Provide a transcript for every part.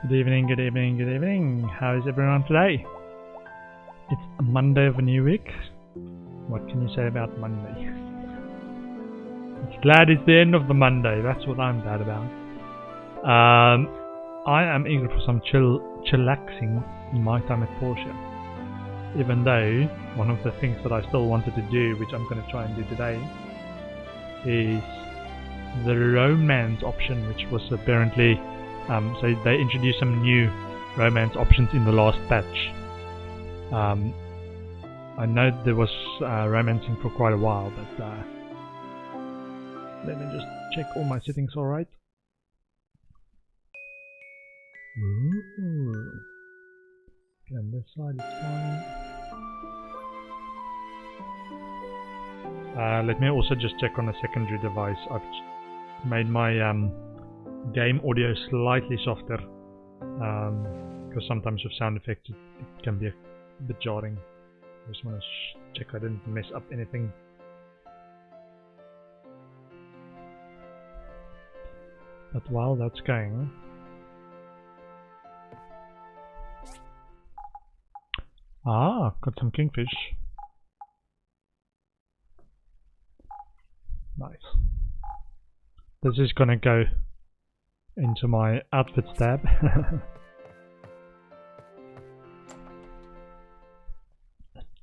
Good evening, good evening, good evening. How is everyone today? It's a Monday of a new week. What can you say about Monday? It's glad it's the end of the Monday. That's what I'm glad about. I am eager for some chillaxing in my time at Portia. Even though one of the things that I still wanted to do, which I'm going to try and do today, is the romance option, which was apparently so they introduced some new romance options in the last patch. I know there was romancing for quite a while, but let me just check all my settings alright. Ooh. Okay, on this side it's fine. Let me also just check on a secondary device. I've made my game audio slightly softer because sometimes with sound effects it can be a bit jarring. I just want to check I didn't mess up anything. But while that's going, got some kingfish. Nice. This is gonna go into my outfits tab.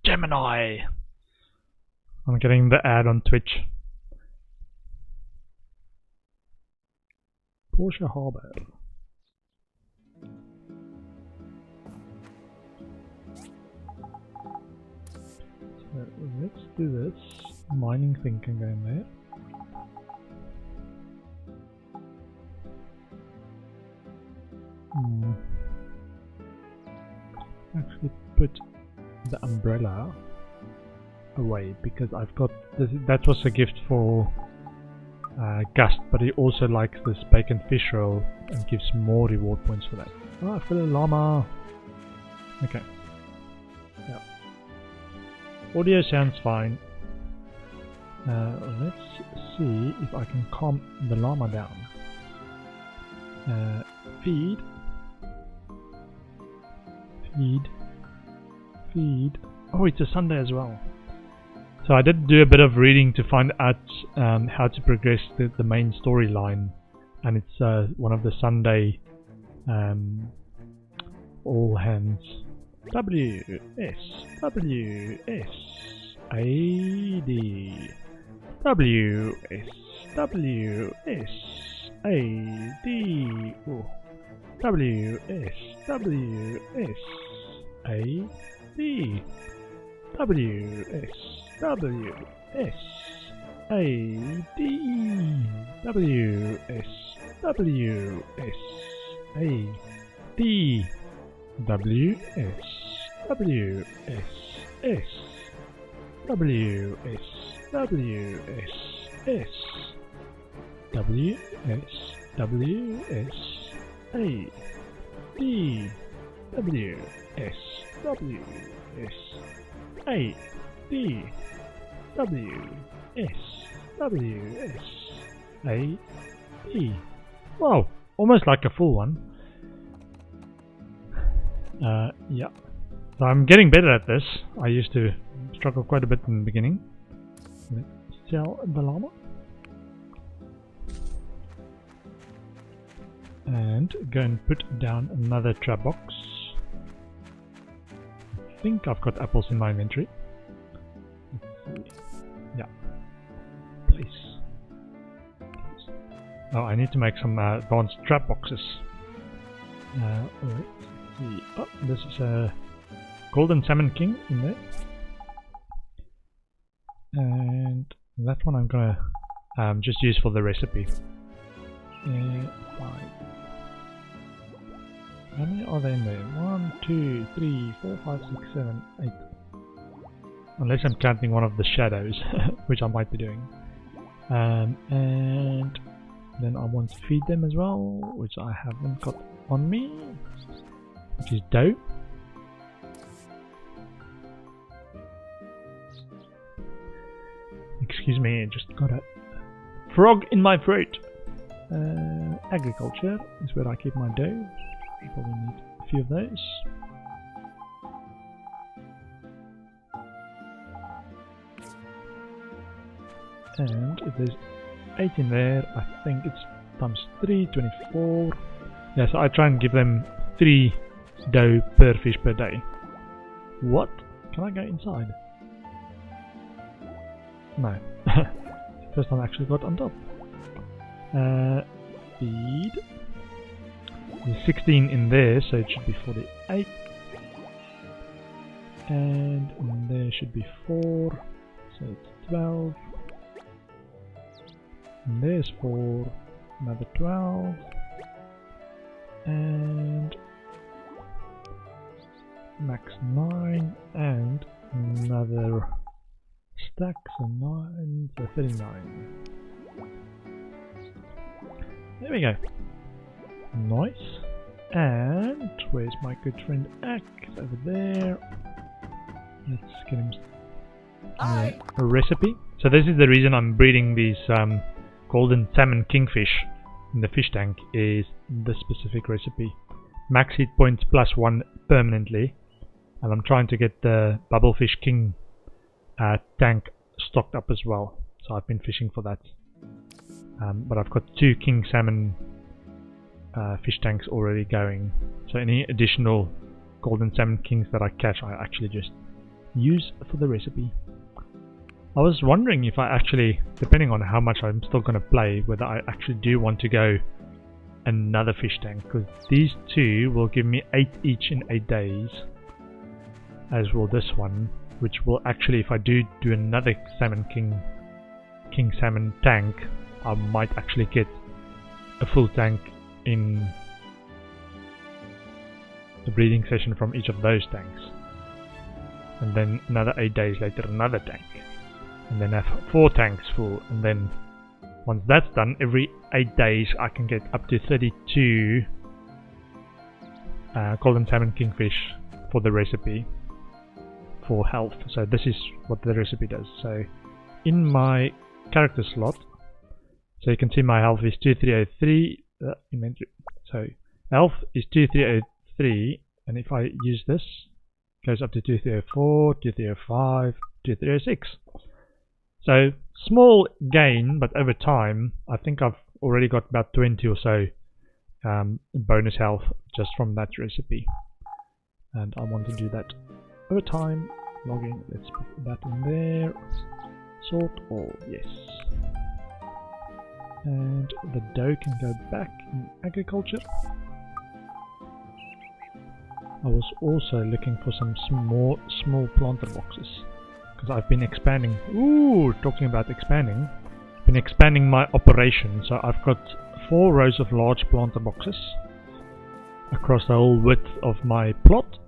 Gemini! I'm getting the ad on Twitch. Portia Harbour. So let's do this. Mining thing can go in there. Actually put the umbrella away because I've got this. That was a gift for Gust, but he also likes this bacon fish roll and gives more reward points for that. Oh, I've got a llama. Okay. Yeah. Audio sounds fine. Let's see if I can calm the llama down. Feed. Oh, it's a Sunday as well. So I did do a bit of reading to find out how to progress the main storyline, and it's one of the Sunday all hands WSWSAD WSWSAD Wow, almost like a full one. Yeah. So I'm getting better at this. I used to struggle quite a bit in the beginning. Let's sell the llama. And go and put down another trap box. I think I've got apples in my inventory. Let's see. Yeah. Place. Oh, I need to make some advanced trap boxes. Let's see. Oh, this is a golden salmon king in there. And that one I'm gonna just use for the recipe. 5. How many are there in there? 1, 2, 3, 4, 5, 6, 7, 8. Unless I'm counting one of the shadows, which I might be doing. And then I want to feed them as well, which I haven't got on me, which is dough. Excuse me, I just got a frog in my throat. Agriculture is where I keep my dough. Probably need a few of those. And if there's 8 in there, I think it's times 3, 24. Yeah, so I try and give them 3 dough per fish per day. What? Can I go inside? No. First time I actually got on top. Feed. There's 16 in there, so it should be 48. And in there should be 4, so it's 12. And there's 4, another 12. And max 9, and another stack, so 9, so 39. There we go. Nice. And where's my good friend Ack? Over there. Let's get him a recipe. So this is the reason I'm breeding these golden salmon kingfish in the fish tank, is this specific recipe. Max hit points +1 permanently, and I'm trying to get the bubblefish king tank stocked up as well. So I've been fishing for that. But I've got 2 king salmon fish tanks already going. So any additional golden salmon kings that I catch, I actually just use for the recipe. I was wondering if I actually, depending on how much I'm still going to play, whether I actually do want to go another fish tank, because these 2 will give me 8 each in 8 days, as will this one, which will actually, if I do another salmon king salmon tank, I might actually get a full tank in the breeding session from each of those tanks, and then another 8 days later another tank, and then have 4 tanks full. And then once that's done, every 8 days I can get up to 32 golden salmon kingfish for the recipe for health. So this is what the recipe does. So in my character slot, so you can see my health is 2303. So health is 2303, and if I use this, it goes up to 2304, 2305, 2306. So small gain, but over time I think I've already got about 20 or so bonus health just from that recipe, and I want to do that over time. Logging, let's put that in there. Sort all, yes. And the dough can go back in agriculture. I was also looking for some small planter boxes, because I've been expanding. Ooh, talking about expanding. I've been expanding my operation, so I've got 4 rows of large planter boxes across the whole width of my plot.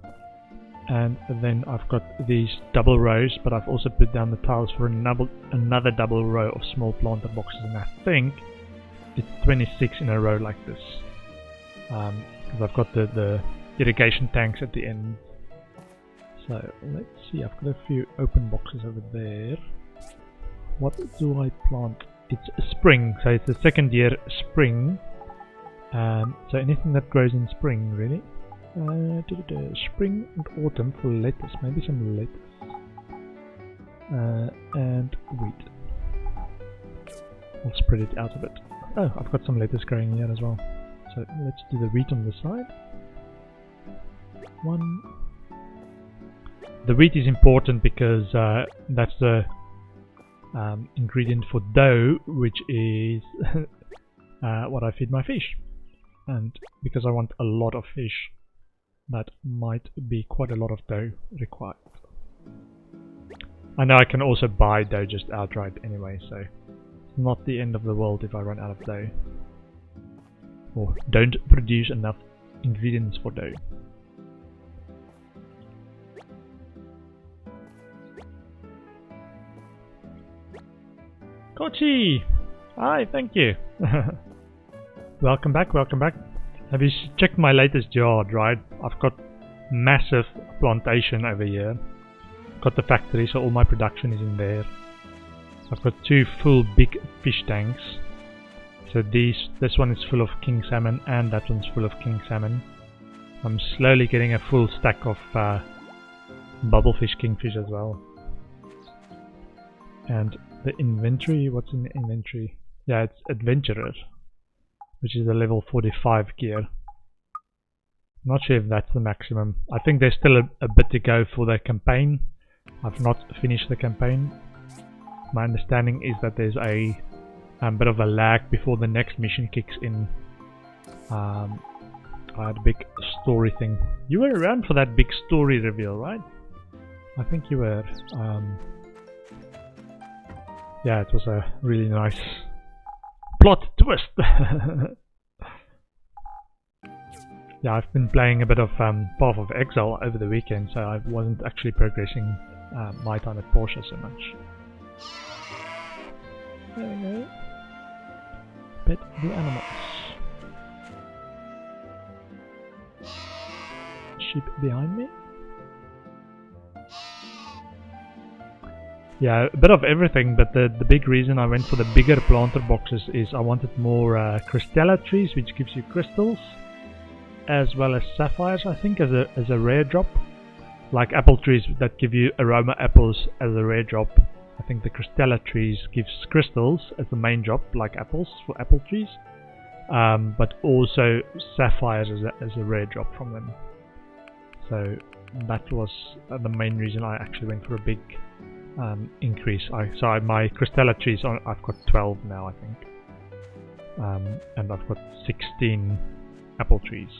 And then I've got these double rows, but I've also put down the tiles for another double row of small planter boxes, and I think it's 26 in a row like this, because I've got the irrigation tanks at the end. So let's see, I've got a few open boxes over there. What do I plant? It's spring, so it's the second year spring, so anything that grows in spring really. Spring and autumn for lettuce, maybe some lettuce, and wheat. I'll spread it out a bit. Oh, I've got some lettuce growing here as well. So let's do the wheat on the side. 1. The wheat is important because that's the ingredient for dough, which is what I feed my fish. And because I want a lot of fish, that might be quite a lot of dough required. I know I can also buy dough just outright anyway, so it's not the end of the world if I run out of dough, or don't produce enough ingredients for dough. Kochi! Hi, thank you! Welcome back, welcome back. Have you checked my latest yard, right? I've got massive plantation over here. Got the factory, so all my production is in there. I've got 2 full big fish tanks. So this one is full of king salmon, and that one's full of king salmon. I'm slowly getting a full stack of bubblefish kingfish as well. And the inventory, what's in the inventory? Yeah, it's adventurer, which is a level 45 gear. Not sure if that's the maximum. I think there's still a bit to go for the campaign. I've not finished the campaign. My understanding is that there's a bit of a lag before the next mission kicks in. I had a big story thing. You were around for that big story reveal, right? I think you were. Yeah, it was a really nice plot twist. Yeah, I've been playing a bit of Path of Exile over the weekend, so I wasn't actually progressing my time at Portia so much. There we go. Pet the animals. Sheep behind me. Yeah, a bit of everything, but the big reason I went for the bigger planter boxes is I wanted more Crystalla trees, which gives you crystals, as well as sapphires, I think, as a rare drop. Like apple trees that give you aroma apples as a rare drop. I think the Crystalla trees gives crystals as the main drop, like apples for apple trees, but also sapphires as a rare drop from them. So that was the main reason I actually went for a big increase. So my Crystalla trees, I've got 12 now, I think, and I've got 16 apple trees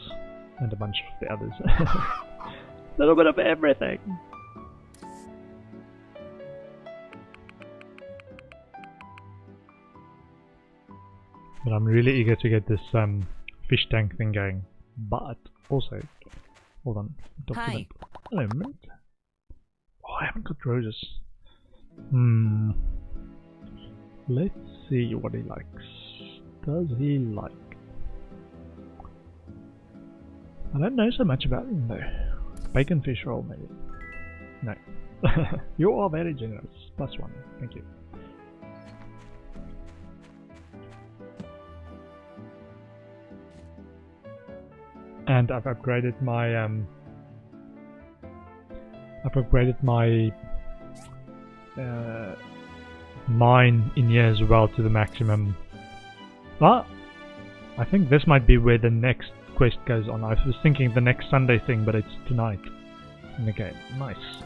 and a bunch of the others. A little bit of everything. But I'm really eager to get this fish tank thing going. But also, hold on, document. Hello, mint. Oh, I haven't got roses. Let's see what he likes. Does he like? I don't know so much about him though. Bacon fish roll, maybe. No. You are very generous. +1. Thank you. And I've upgraded my mine in here as well to the maximum. Well, I think this might be where the next quest goes on. I was thinking the next Sunday thing, but it's tonight in the game. Nice.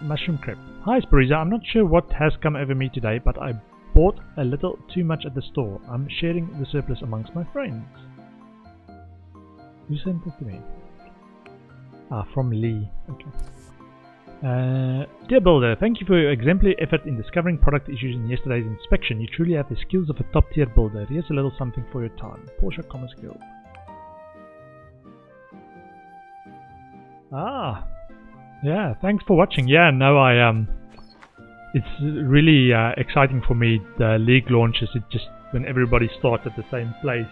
Mushroom crepe. Hi Spariza, I'm not sure what has come over me today, but I bought a little too much at the store. I'm sharing the surplus amongst my friends. Who sent this to me? Ah, from Lee. Okay. Dear Builder, thank you for your exemplary effort in discovering product issues in yesterday's inspection. You truly have the skills of a top tier builder. Here's a little something for your time. Portia Commerce Guild. Ah, yeah, thanks for watching. Yeah, no, it's really exciting for me. The league launches, it just when everybody starts at the same place.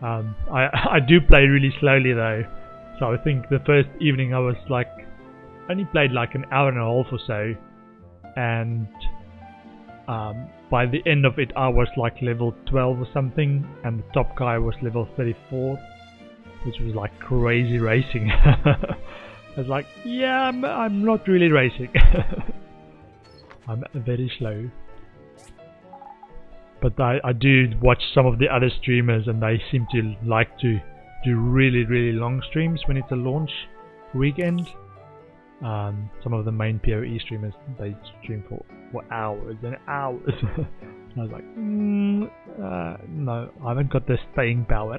I do play really slowly though, so I think the first evening I was like, only played like an hour and a half or so, and by the end of it I was like level 12 or something, and the top guy was level 34, which was like crazy racing. I was like, yeah, I'm not really racing. I'm very slow. But I do watch some of the other streamers, and they seem to like to do really, really long streams when it's a launch weekend. Some of the main PoE streamers, they stream for hours and hours. And I was like, no, I haven't got the staying power.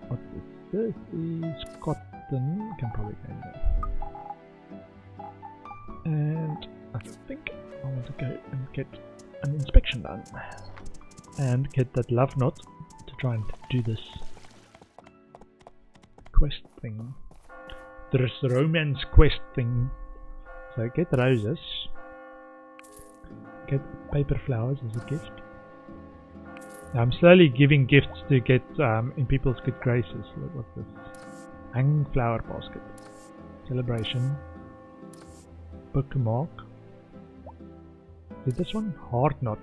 What is this? Is cotton. Can probably go there. And I think I want to go and get an inspection done and get that love knot to try and do this quest thing. There's romance quest thing. So get roses, get paper flowers as a gift. I'm slowly giving gifts to get in people's good graces. What's this? Hang flower basket. Celebration. Bookmark. Is this one? Heart knot.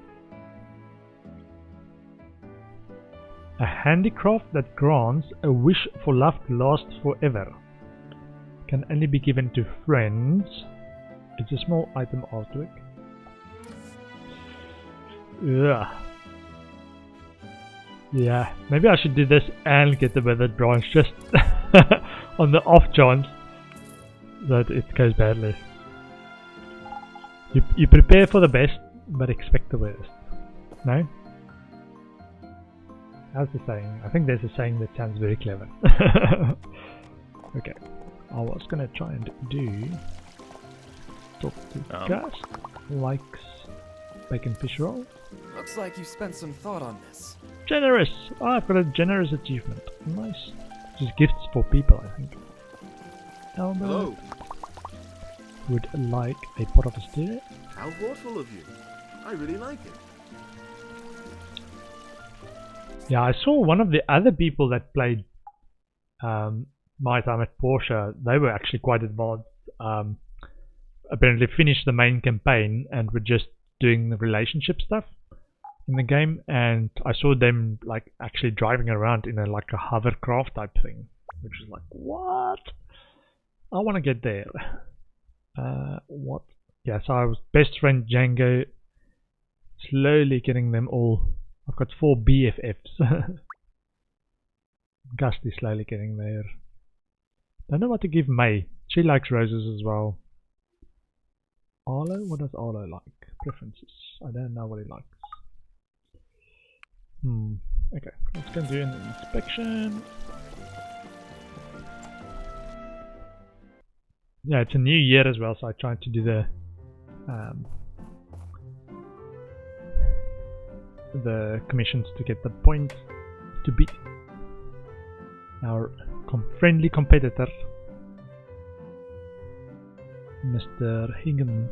A handicraft that grants a wish for love to last forever. Can only be given to friends. It's a small item artwork. Ugh. Yeah, maybe I should do this and get the withered branch just on the off chance that it goes badly. You prepare for the best, but expect the worst. No? How's the saying? I think there's a saying that sounds very clever. Okay, I was gonna try and do talk to Gus. Likes bacon fish roll. Looks like you spent some thought on this. Generous! Oh, I've got a generous achievement. Nice. Just gifts for people, I think. Albert. Hello. Would like a pot of stew. How thoughtful of you. I really like it. Yeah, I saw one of the other people that played My Time at Portia. They were actually quite advanced. Apparently finished the main campaign and were just doing the relationship stuff in the game. And I saw them like actually driving around in like a hovercraft type thing, which was like, what? I want to get there. What? Yeah, so I was best friend Django, slowly getting them all. I've got 4 BFFs. Gust is slowly getting there. Don't know what to give May. She likes roses as well. Arlo? What does Arlo like? Preferences. I don't know what he likes. Okay, let's go and do an inspection. Yeah, it's a new year as well, so I tried to do the commissions to get the points to beat our friendly competitor, Mr. Higgins.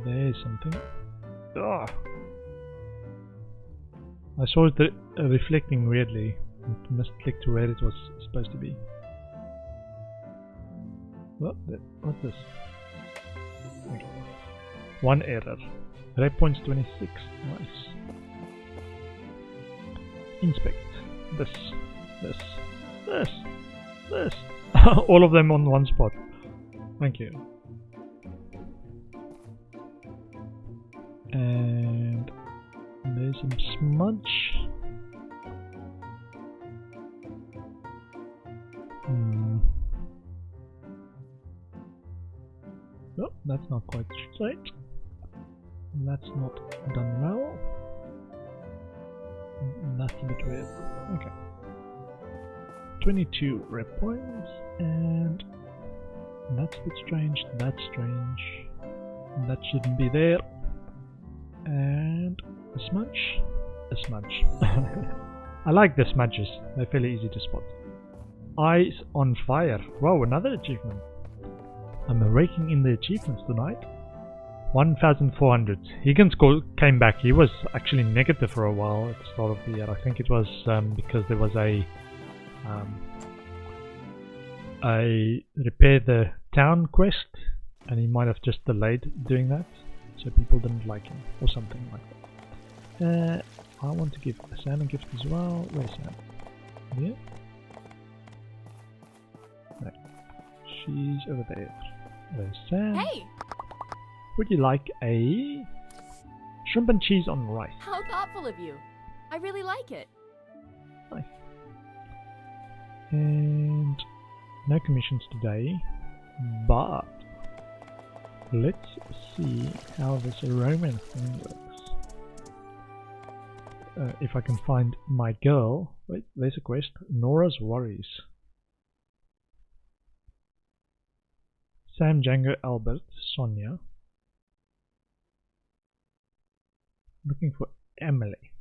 There's something. Ugh. I saw it reflecting weirdly. It must click to where it was supposed to be. What's this? Okay. 1 error. Rep points 26. Nice. Inspect. This. All of them on one spot. Thank you. And there's some smudge. Oh, that's not quite straight. That's not done well. That's a bit weird. Okay. 22 rep points, and that's a bit strange. That's strange. That shouldn't be there. And a smudge. A smudge. I like the smudges. They're fairly easy to spot. Eyes on fire. Wow, another achievement. I'm raking in the achievements tonight. 1,400. Higgins came back. He was actually negative for a while at the start of the year. I think it was because there was a repair the town quest, and he might have just delayed doing that, so people didn't like him or something like that. I want to give Sam a gift as well. Where's Sam? Here? No. She's over there. There's Sam. Hey! Would you like a shrimp and cheese on rice? How thoughtful of you. I really like it. Nice. And no commissions today, but let's see how this romance thing works. If I can find my girl. Wait, there's a quest. Nora's Worries. Sam, Django, Albert, Sonia. Looking for Emily.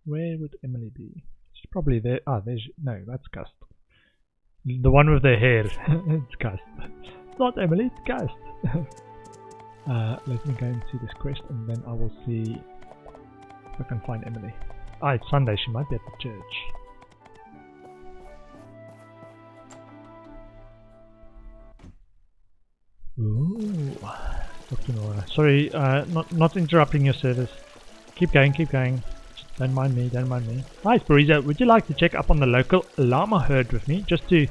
Where would Emily be? She's probably there. Ah, there's... No, that's Gust. The one with the hair. It's Gust. It's not Emily, it's Gust. Let me go and see this quest, and then I will see if I can find Emily. Ah, it's Sunday. She might be at the church. Ooh. Dr. Nora. Sorry, not interrupting your service. Keep going, keep going. Don't mind me, don't mind me. Hi, Spariza. Would you like to check up on the local llama herd with me? Just to ...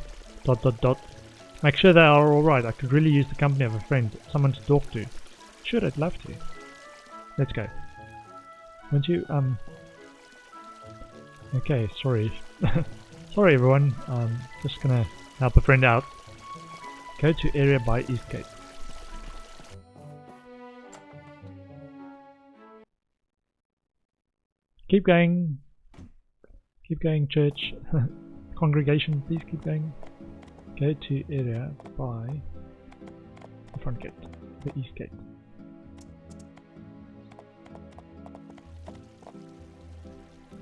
make sure they are alright. I could really use the company of a friend, someone to talk to. Sure, I'd love to. Let's go. Won't you, Okay, sorry. Sorry everyone. Just gonna help a friend out. Go to area by East Gate. Keep going. Keep going, church. Congregation, please keep going. Go to area by the front gate, the East Gate.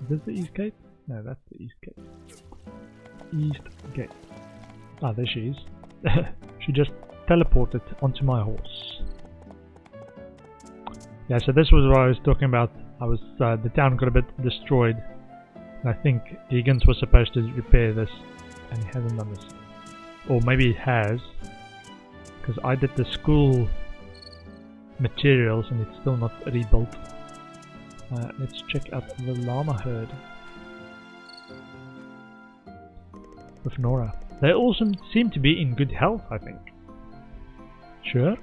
Is this the East Gate? No, that's the East Gate. East Gate. Ah, there she is. She just teleported onto my horse. Yeah, so this was what I was talking about. The town got a bit destroyed. And I think Higgins was supposed to repair this, and he hasn't done this. Or maybe he has, because I did the school materials and it's still not rebuilt. Let's check out the llama herd with Nora. They also seem to be in good health, I think. Sure?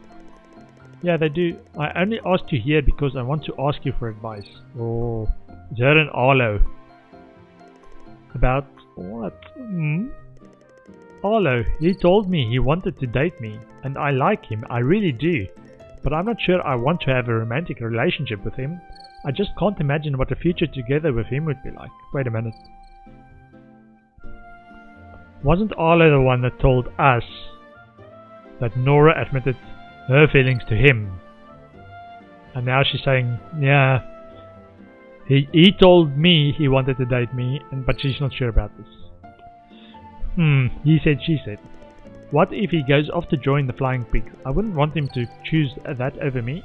Yeah, they do. I only asked you here because I want to ask you for advice. Oh, it's her and Arlo. About what? Arlo, he told me he wanted to date me, and I like him, I really do. But I'm not sure I want to have a romantic relationship with him. I just can't imagine what a future together with him would be like. Wait a minute. Wasn't Arlo the one that told us that Nora admitted her feelings to him? And now she's saying, yeah, he told me he wanted to date me, but she's not sure about this. He said, she said. What if he goes off to join the Flying Pigs? I wouldn't want him to choose that over me,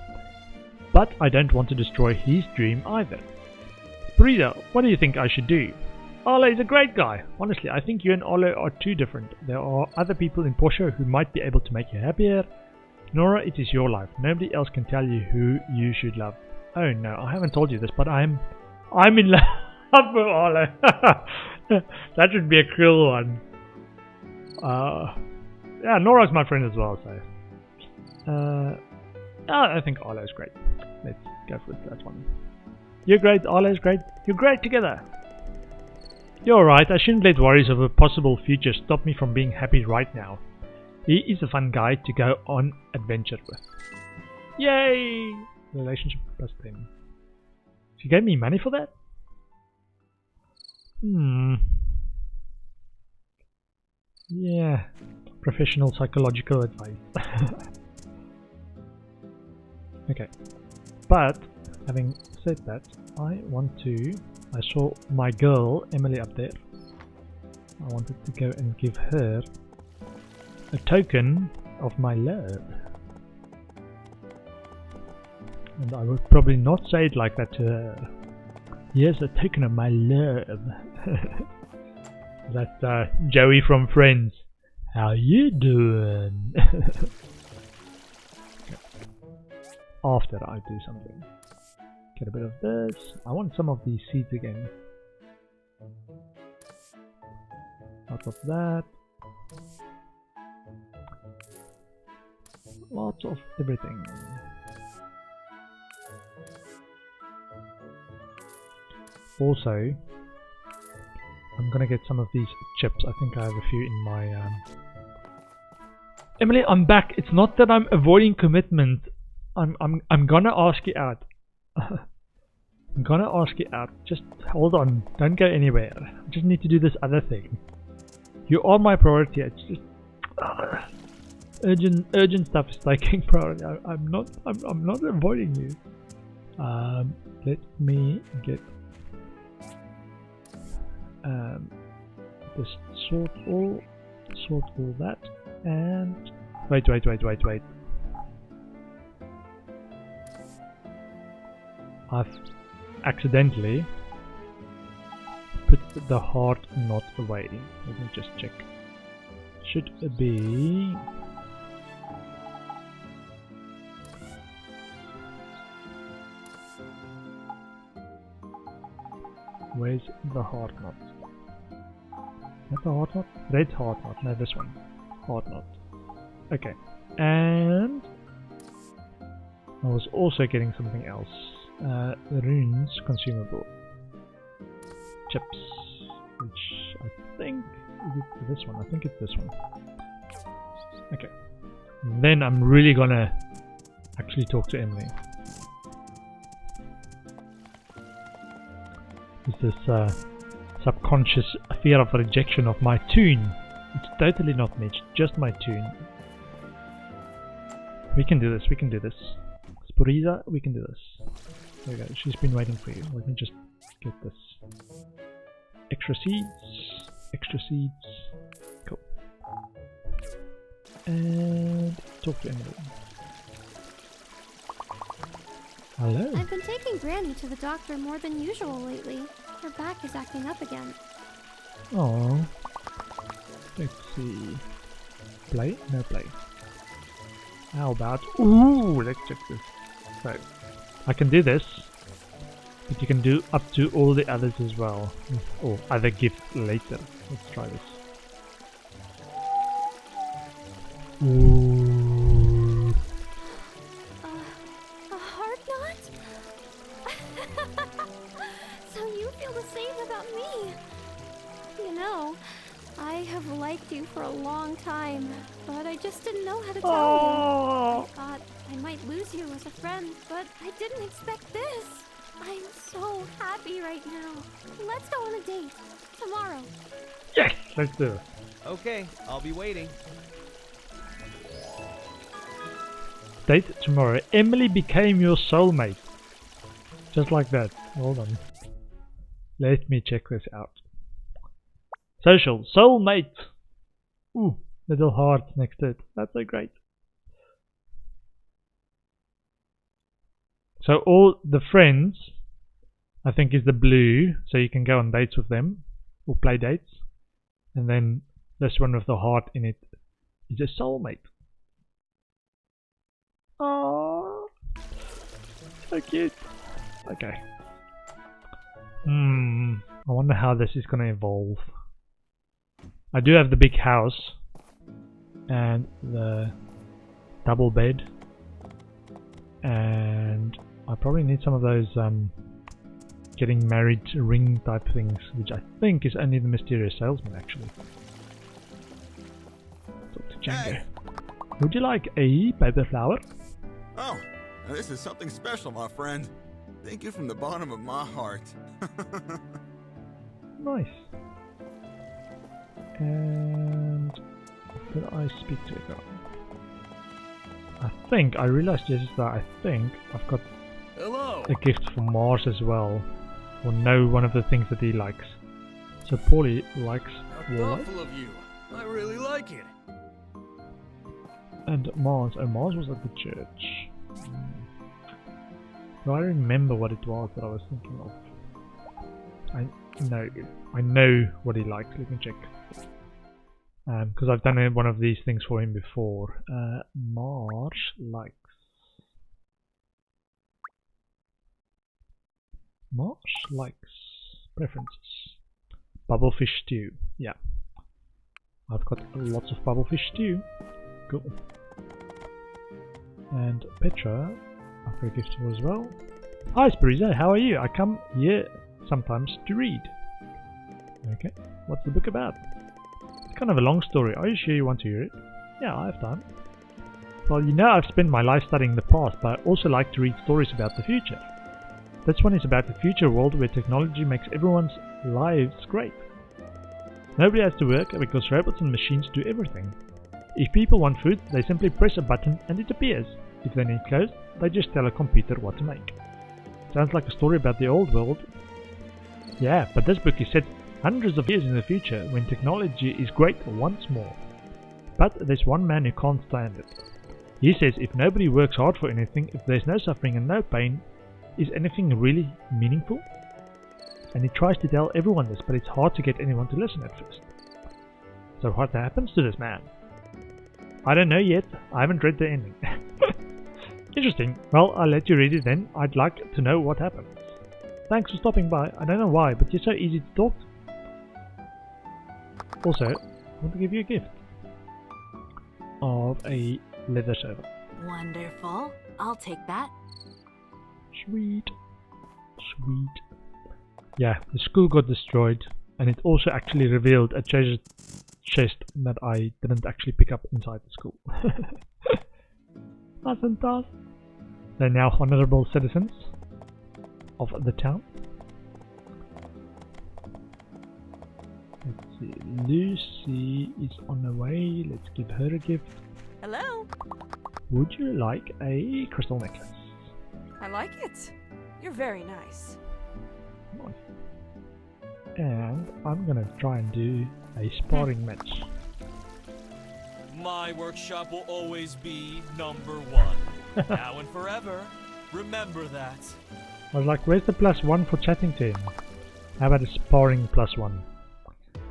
but I don't want to destroy his dream either. Burrito, what do you think I should do? Arlo is a great guy. Honestly, I think you and Arlo are too different. There are other people in Portia who might be able to make you happier. Nora, it is your life. Nobody else can tell you who you should love. Oh no, I haven't told you this, but I'm in love with Arlo. That would be a cruel one. Yeah, Nora's my friend as well, so I think Arlo's great. Let's go for that one. You're great, Arlo's great. You're great together. You're right, I shouldn't let worries of a possible future stop me from being happy right now. He is a fun guy to go on adventure with. Yay! Relationship plus 10. She gave me money for that? Yeah. Professional psychological advice. Okay. But, having said that, I saw my girl, Emily, up there. I wanted to go and give her a token of my love. And I would probably not say it like that to her. Here's a token of my love. That's Joey from Friends. How you doing? After I do something. Get a bit of this. I want some of these seeds again. Lots of that. Lots of everything. Also, I'm gonna get some of these chips. I think I have a few in my... Emily, I'm back. It's not that I'm avoiding commitment. I'm gonna ask you out. I'm gonna ask you out. Just hold on. Don't go anywhere. I just need to do this other thing. You are my priority. It's just urgent stuff is taking priority. I'm not avoiding you. Let me get this sort all that, and wait. I've accidentally put the heart knot away. Let me just check. Should be Where's the heart knot? Is that the heart knot? Red heart knot. No, this one. Heart knot. Okay. And I was also getting something else. The runes consumable. Chips. Which I think is it this one. I think it's this one. Okay. Then I'm really gonna actually talk to Emily. Is this subconscious fear of rejection of my tune? It's totally not me, it's just my tune. We can do this, we can do this. Sporiza, we can do this. There we go, she's been waiting for you. Let me just get this. Extra seeds, extra seeds. Cool. And talk to Emily. Hello. I've been taking Granny to the doctor more than usual lately. Her back is acting up again. Oh. Let's see. Play? No play. How about... Ooh, let's check this. So, I can do this. But you can do up to all the others as well. Or other gifts later. Let's try this. Ooh. A heart knot? So you feel the same about me. You know, I have liked you for a long time, but I just didn't know how to tell you. I thought I might lose you as a friend, but I didn't expect this. I'm so happy right now. Let's go on a date. Tomorrow. Yes! Let's do it. Okay, I'll be waiting. Date tomorrow. Emily became your soulmate. Just like that. Hold on. Let me check this out. Social. Soulmate. Ooh. Little heart next to it. That's so great. So all the friends, I think, is the blue. So you can go on dates with them. Or play dates. And then this one with the heart in it is a soulmate. Oh, so cute. Okay. I wonder how this is gonna evolve. I do have the big house and the double bed, and I probably need some of those getting married ring type things, which I think is only the mysterious salesman actually. Talk to Django. Hey. Would you like a paper flower? Oh, now this is something special, my friend. Thank you from the bottom of my heart. Nice. And did I speak to a girl? I realized just that I think I've got Hello. a gift for Mars as well. Or know one of the things that he likes. So Paulie likes How walnut. thoughtful of you. I really like it. And Mars. Oh, Mars was at the church. Do I remember what it was that I was thinking of? I know what he likes. Let me check. Because I've done one of these things for him before. Mars likes. Mars likes preferences. Bubblefish stew. Yeah. I've got lots of bubblefish stew. Cool. And Petra, I've got a gift for as well. Hi Spiriza, how are you? I come here sometimes to read. Okay, what's the book about? It's kind of a long story. Are you sure you want to hear it? Yeah, I have time. Well, you know I've spent my life studying the past, but I also like to read stories about the future. This one is about the future world where technology makes everyone's lives great. Nobody has to work because robots and machines do everything. If people want food, they simply press a button and it appears. If they need clothes, they just tell a computer what to make. Sounds like a story about the old world. Yeah, but this book is set hundreds of years in the future when technology is great once more. But there's one man who can't stand it. He says if nobody works hard for anything, if there's no suffering and no pain, is anything really meaningful? And he tries to tell everyone this, but it's hard to get anyone to listen at first. So what happens to this man? I don't know yet. I haven't read the ending. Interesting. Well, I'll let you read it then. I'd like to know what happens. Thanks for stopping by. I don't know why, but you're so easy to talk to. Also, I want to give you a gift of a leather server. Wonderful. I'll take that. Sweet. Sweet. Yeah, the school got destroyed, and it also actually revealed a treasure chest that I didn't actually pick up inside the school. Wasn't that? They're now honorable citizens of the town. Let's see, Lucy is on the way. Let's give her a gift. Hello. Would you like a crystal necklace? I like it. You're very nice. Nice. And I'm gonna try and do a sparring match. My workshop will always be #1. Now and forever. Remember that. I was like, where's the +1 for chatting to him? How about a sparring +1?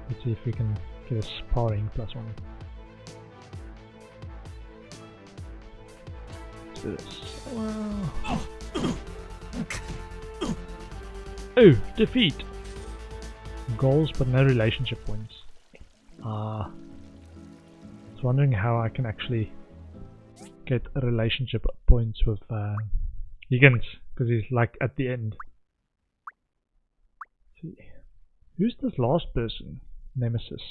Let's see if we can get a sparring +1. Let's do this. Wow. Oh, defeat! Goals but no relationship points. I was wondering how I can actually get a relationship points with Higgins, because he's like at the end. Let's see. Who's this last person? Nemesis.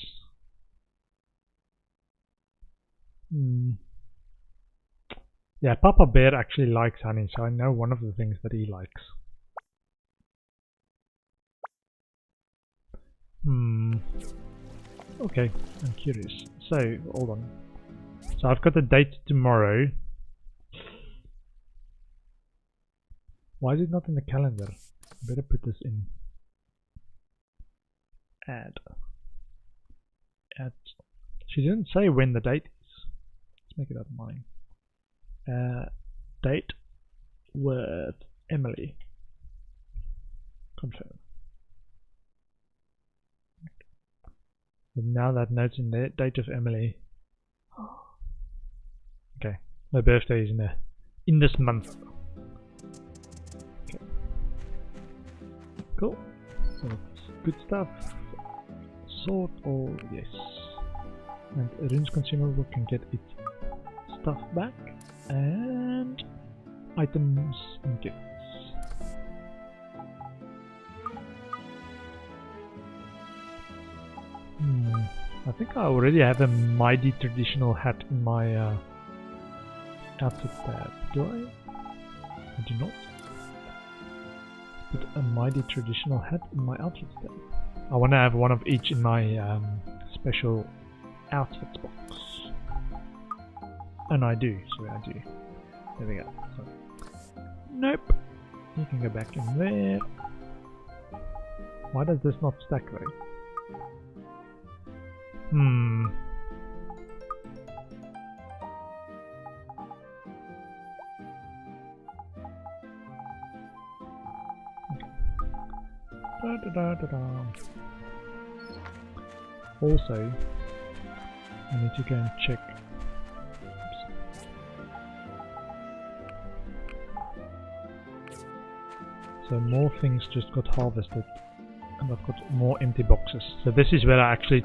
Yeah, Papa Bear actually likes honey, so I know one of the things that he likes. Okay, I'm curious. So, hold on. So I've got a date tomorrow. Why is it not in the calendar? I better put this in. Add. She didn't say when the date is. Let's make it up mine. Date with Emily. Confirm. But now that note's in there, date of Emily. Okay, my birthday is in this month. Okay. Cool. So that's good stuff. Sort all yes. And a Runes consumable can get its stuff back. And items and gifts. I think I already have a mighty traditional hat in my outfit tab. Do I? I do not. Let's put a mighty traditional hat in my outfit tab. I want to have one of each in my special outfits box. And I do, so I do. There we go. So, nope. You can go back in there. Why does this not stack though? Also, I need to go and check. So more things just got harvested, and I've got more empty boxes. So this is where I actually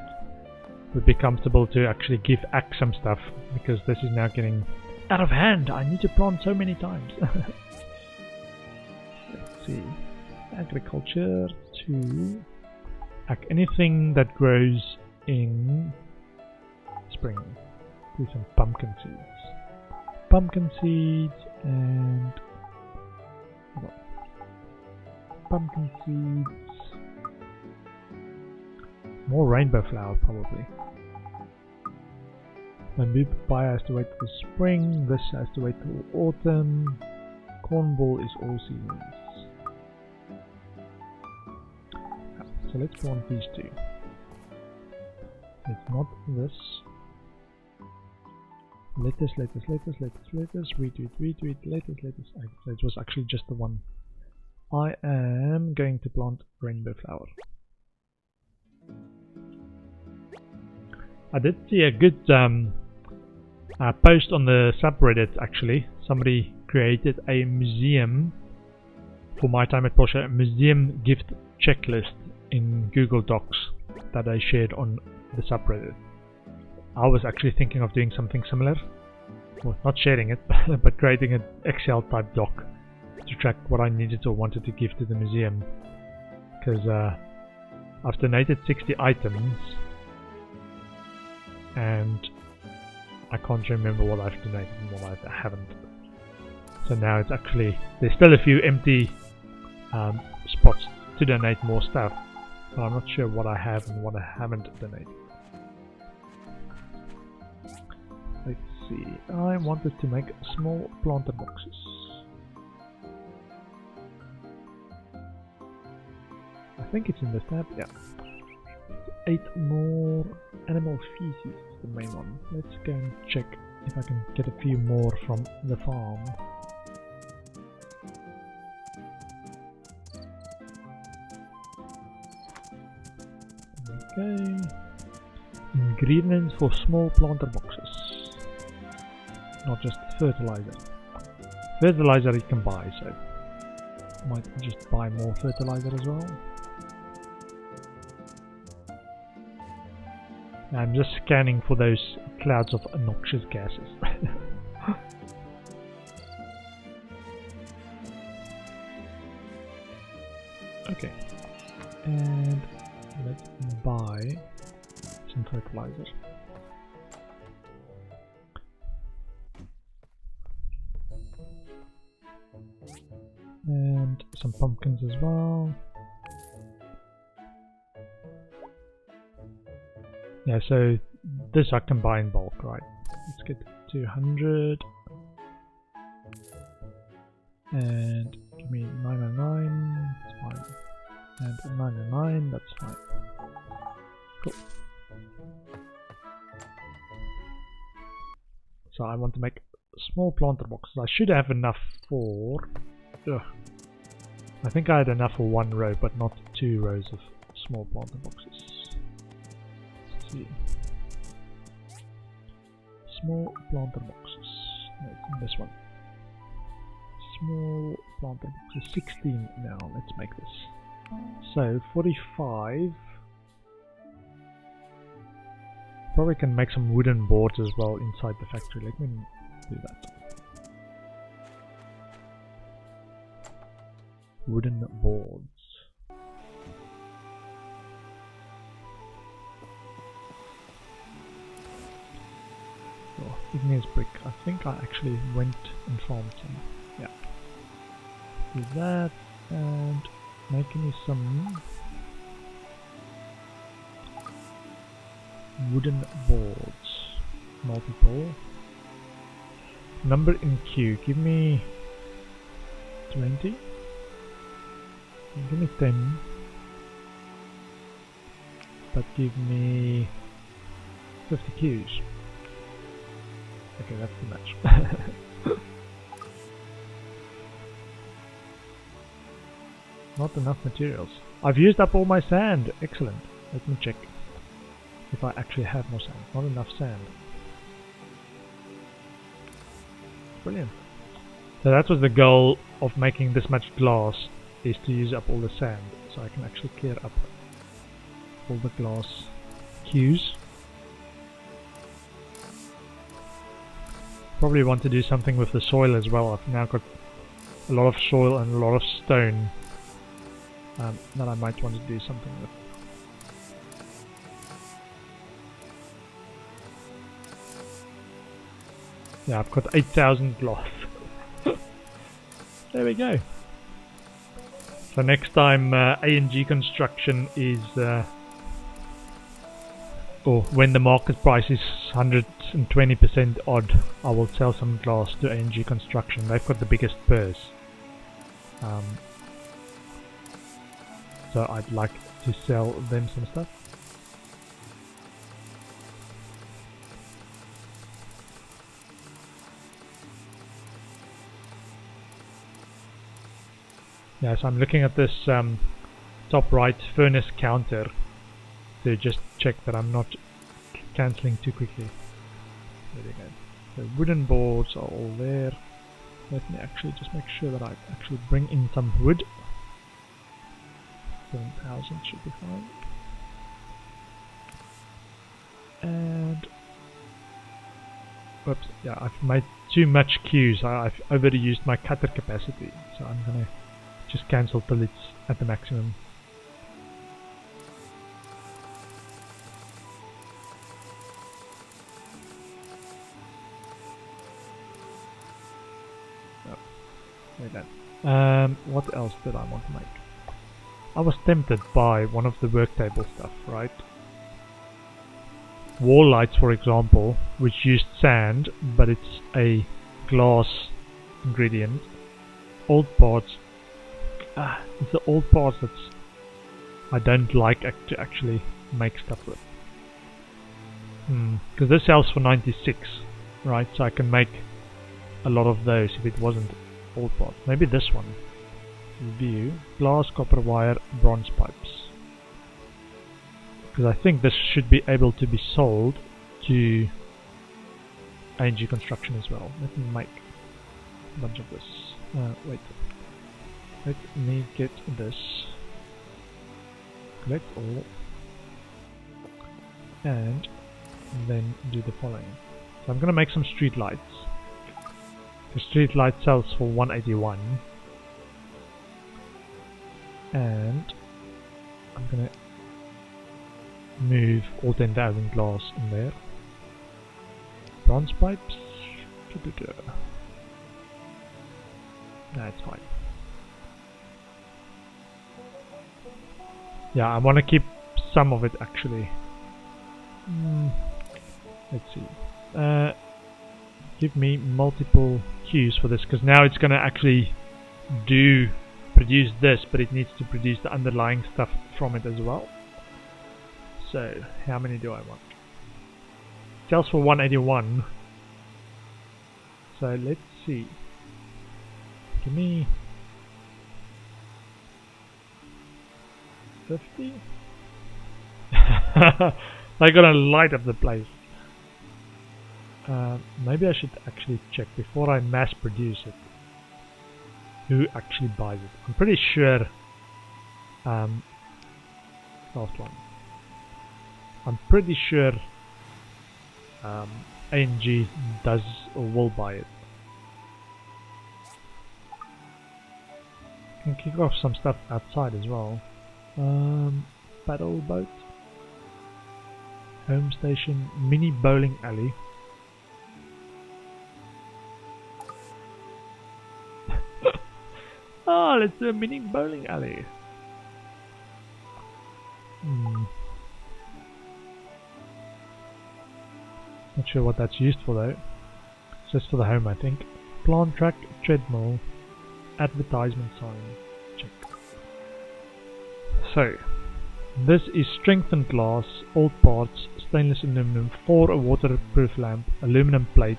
would be comfortable to actually give Axe some stuff, because this is now getting out of hand. I need to plant so many times. Let's see. Agriculture to anything that grows in spring. Do some pumpkin seeds. Pumpkin seeds and pumpkin seeds. More rainbow flower probably. Bamboo papaya has to wait till spring. This has to wait till autumn. Cornball is all seasons. So let's plant these two. It's not this. Lettuce, retweet, lettuce. So it was actually just the one. I am going to plant rainbow flower. I did see a good post on the subreddit actually. Somebody created a museum for my Time at Portia a museum gift checklist in Google Docs that I shared on the subreddit. I was actually thinking of doing something similar. Well, not sharing it, but creating an Excel type doc to track what I needed or wanted to give to the museum. Because I've donated 60 items and I can't remember what I've donated and what I haven't. So now it's actually, there's still a few empty spots to donate more stuff, but I'm not sure what I have and what I haven't donated. Let's see, I wanted to make small planter boxes. I think it's in this tab, yeah. 8 more animal feces is the main one. Let's go and check if I can get a few more from the farm. Okay. Ingredients for small planter boxes. Not just fertilizer. Fertilizer you can buy, so might just buy more fertilizer as well. I'm just scanning for those clouds of noxious gases. Okay, and let's buy some fertilizer. And some pumpkins as well. Yeah, so this I can buy in bulk, right? Let's get 200. And give me 909, that's fine. And 909, that's fine. Cool. So I want to make small planter boxes. I should have enough for... Ugh. I think I had enough for 1 row, but not 2 rows of small planter boxes. Let's see. Small planter boxes. No, it's this one. Small planter boxes. 16 now. Let's make this. So 45. Probably can make some wooden boards as well inside the factory. Let me do that. Wooden boards. Oh, igneous brick. I think I actually went and farmed some. Yeah. Do that and make me some wooden boards. Multiple. Number in queue. Give me 20. Give me 10. But give me 50 queues. Okay, that's too much. Not enough materials. I've used up all my sand. Excellent. Let me check if I actually have more sand. Not enough sand. Brilliant. So that was the goal of making this much glass, is to use up all the sand, so I can actually clear up all the glass queues. Probably want to do something with the soil as well. I've now got a lot of soil and a lot of stone that I might want to do something with. Yeah, I've got 8,000 glass. There we go. So next time A&G construction is, or when the market price is 120% odd, I will sell some glass to A&G construction. They've got the biggest purse. So I'd like to sell them some stuff. Yeah, so I'm looking at this top right furnace counter to just check that I'm not cancelling too quickly. There we go. So wooden boards are all there. Let me actually just make sure that I actually bring in some wood. 7,000 should be fine. And whoops, yeah, I've made too much queues. I've overused my cutter capacity, so I'm gonna just cancel till it's at the maximum. Oh, wait that. What else did I want to make? I was tempted by one of the work table stuff, right? Wall lights, for example, which used sand, but it's a glass ingredient. Old parts. It's the old parts that I don't like to actually make stuff with. Because this sells for 96, right? So I can make a lot of those if it wasn't old parts. Maybe this one. View, glass, copper wire, bronze pipes. Because I think this should be able to be sold to ANG Construction as well. Let me make a bunch of this. Wait. Let me get this. Collect all. And then do the following. So I'm going to make some street lights. The street light sells for 181. And I'm going to move all 10,000 glass in there. Bronze pipes. That's fine. Yeah, I want to keep some of it actually. Let's see. Give me multiple queues for this, because now it's going to actually produce this, but it needs to produce the underlying stuff from it as well. So, how many do I want? It sells for 181. So, let's see. Give me 50? They're gonna light up the place. Maybe I should actually check before I mass produce it who actually buys it. I'm pretty sure last one. I'm pretty sure ANG does or will buy it. Can kick off some stuff outside as well. Paddle boat, home station, mini bowling alley. Oh, let's do a mini bowling alley. Not sure what that's used for though. It's just for the home, I think. Plant track, treadmill, advertisement sign. Check. So, this is strengthened glass, old parts, stainless aluminum, for a waterproof lamp, aluminum plate,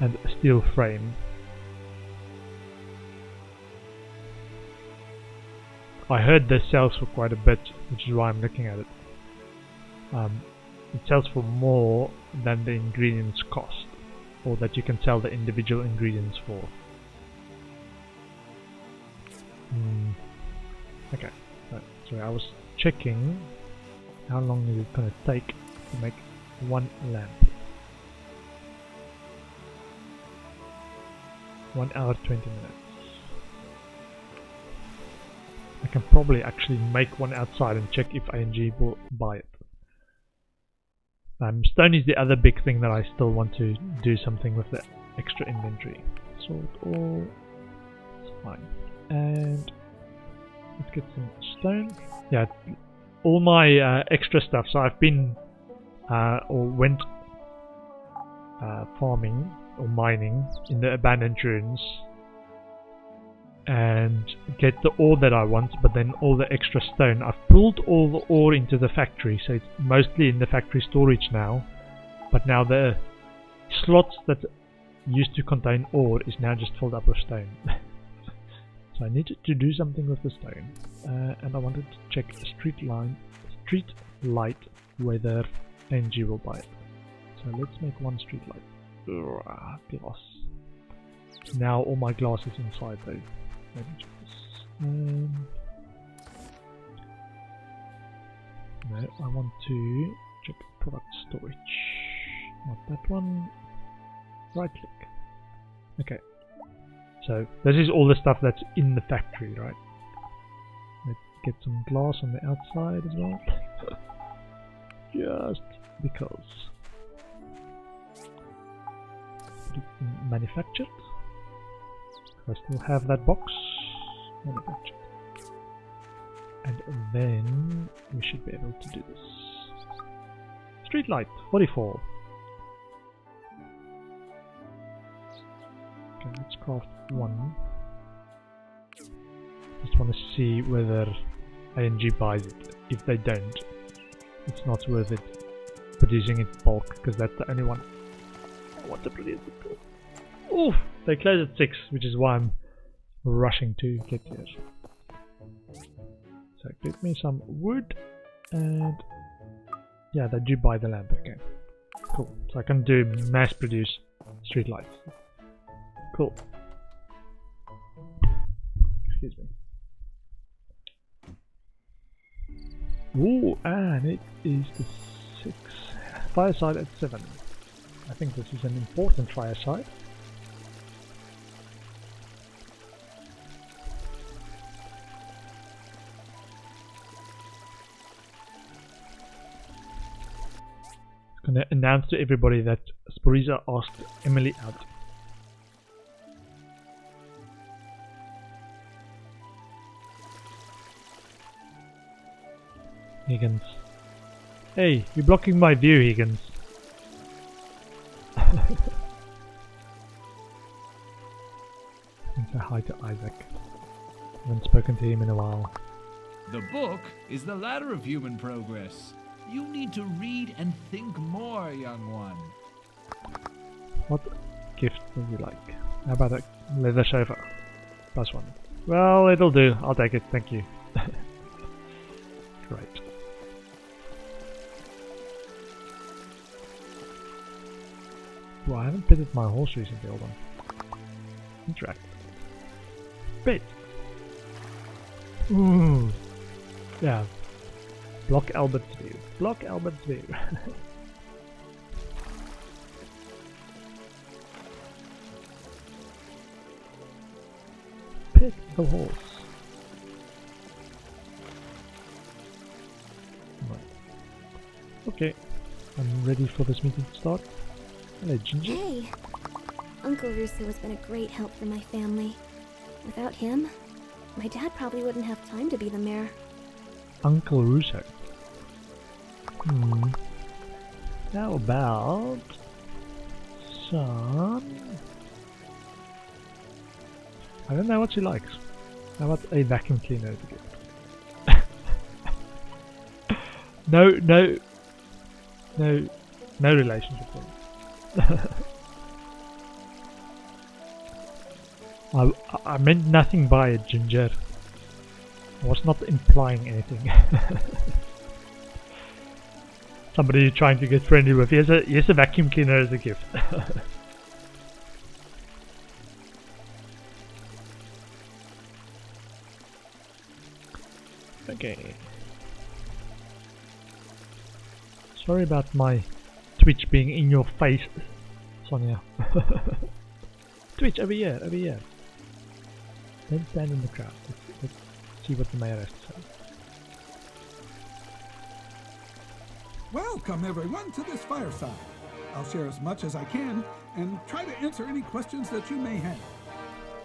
and a steel frame. I heard this sells for quite a bit, which is why I'm looking at it. It sells for more than the ingredients cost, or that you can sell the individual ingredients for. Okay, so I was checking how long is it going to take to make one lamp. 1 hour 20 minutes. I can probably actually make one outside and check if ANG will buy it. Stone is the other big thing that I still want to do something with the extra inventory. Sort all. It's fine. And let's get some stone. Yeah, all my extra stuff. So I've been or went farming or mining in the abandoned ruins and get the ore that I want, but then all the extra stone. I've pulled all the ore into the factory, so it's mostly in the factory storage now, but now the slots that used to contain ore is now just filled up with stone. So I needed to do something with the stone, and I wanted to check a street light whether ANG will buy it. So let's make one street light. Glass. Now all my glass is inside though. Let me check this. No, I want to check product storage. Not that one. Right click. Okay. So this is all the stuff that's in the factory, right? Let's get some glass on the outside as well. Just because. Put it in manufactured. I still have that box. Manufactured. And then we should be able to do this. Street light, 44. Okay, let's craft one. Just want to see whether ING buys it. If they don't, it's not worth it producing it bulk, because that's the only one I want to produce it. Oof! They close at 6, which is why I'm rushing to get here. So give me some wood, and yeah, they do buy the lamp. Okay, cool. So I can do mass produce street lights. Cool. Excuse me. Ooh, and it is the 6. Fireside at 7. I think this is an important fireside. I'm gonna announce to everybody that Sporiza asked Emily out. Higgins. Hey, you're blocking my view, Higgins. Say hi to Isaac. I haven't spoken to him in a while. The book is the ladder of human progress. You need to read and think more, young one. What gift would you like? How about a leather sofa? +1. Well, it'll do. I'll take it. Thank you. Great. Well, I haven't petted my horse recently. Hold on. Interact. Pet. Ooh. Yeah. Block Albert's view. Block Albert's view. Pet the horse. Right. Okay. I'm ready for this meeting to start. Hello, Ginger. Hey! Uncle Russo has been a great help for my family. Without him, my dad probably wouldn't have time to be the mayor. Uncle Russo. How about some... I don't know what she likes. How about a vacuum cleaner as a gift? No relationship there. I meant nothing by it, Ginger. I was not implying anything. Somebody you're trying to get friendly with. Here's a vacuum cleaner as a gift. Okay. Sorry about my Twitch being in your face, Sonia. Twitch, over here, over here. Don't stand in the crowd. Let's see what the mayor has to say. Welcome everyone to this fireside. I'll share as much as I can and try to answer any questions that you may have.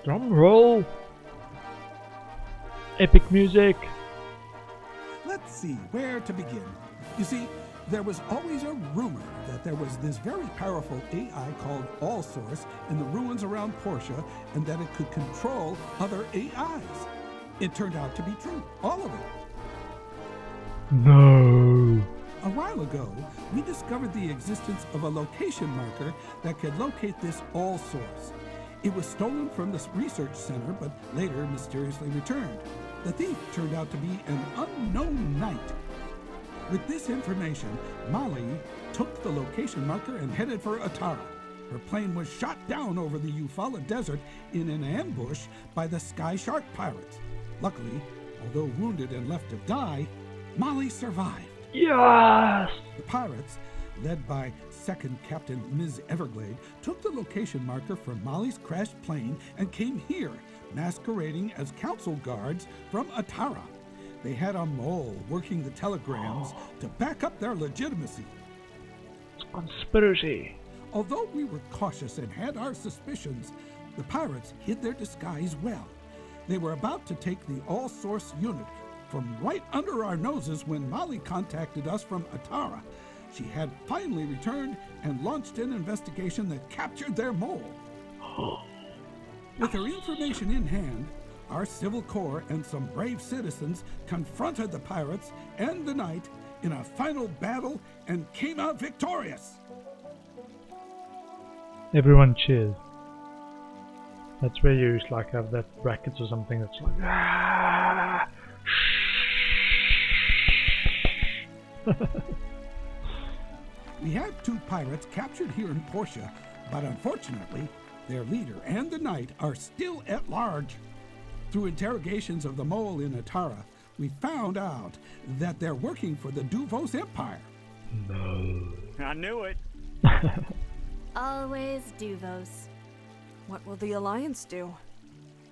Drum roll! Epic music! Let's see where to begin. You see, there was always a rumor that there was this very powerful AI called All-Source in the ruins around Portia and that it could control other AIs. It turned out to be true, all of it. No! A while ago, we discovered the existence of a location marker that could locate this All-Source. It was stolen from the research center, but later mysteriously returned. The thief turned out to be an unknown knight. With this information, Molly took the location marker and headed for Atara. Her plane was shot down over the Eufaula Desert in an ambush by the Sky Shark pirates. Luckily, although wounded and left to die, Molly survived. Yes! The pirates, led by Second Captain Ms. Everglade, took the location marker for Molly's crashed plane and came here, masquerading as council guards from Atara. They had a mole working the telegrams to back up their legitimacy. It's conspiracy. Although we were cautious and had our suspicions, the pirates hid their disguise well. They were about to take the all-source unit from right under our noses when Molly contacted us from Atara. She had finally returned and launched an investigation that captured their mole. With her information in hand, our Civil Corps and some brave citizens confronted the pirates and the Knight in a final battle and came out victorious. Everyone cheers. That's where you like have that brackets or something that's like ah! We had 2 pirates captured here in Portia, but unfortunately, their leader and the Knight are still at large. Through interrogations of the mole in Atara, we found out that they're working for the Duvos Empire. No. I knew it. Always Duvos. What will the Alliance do?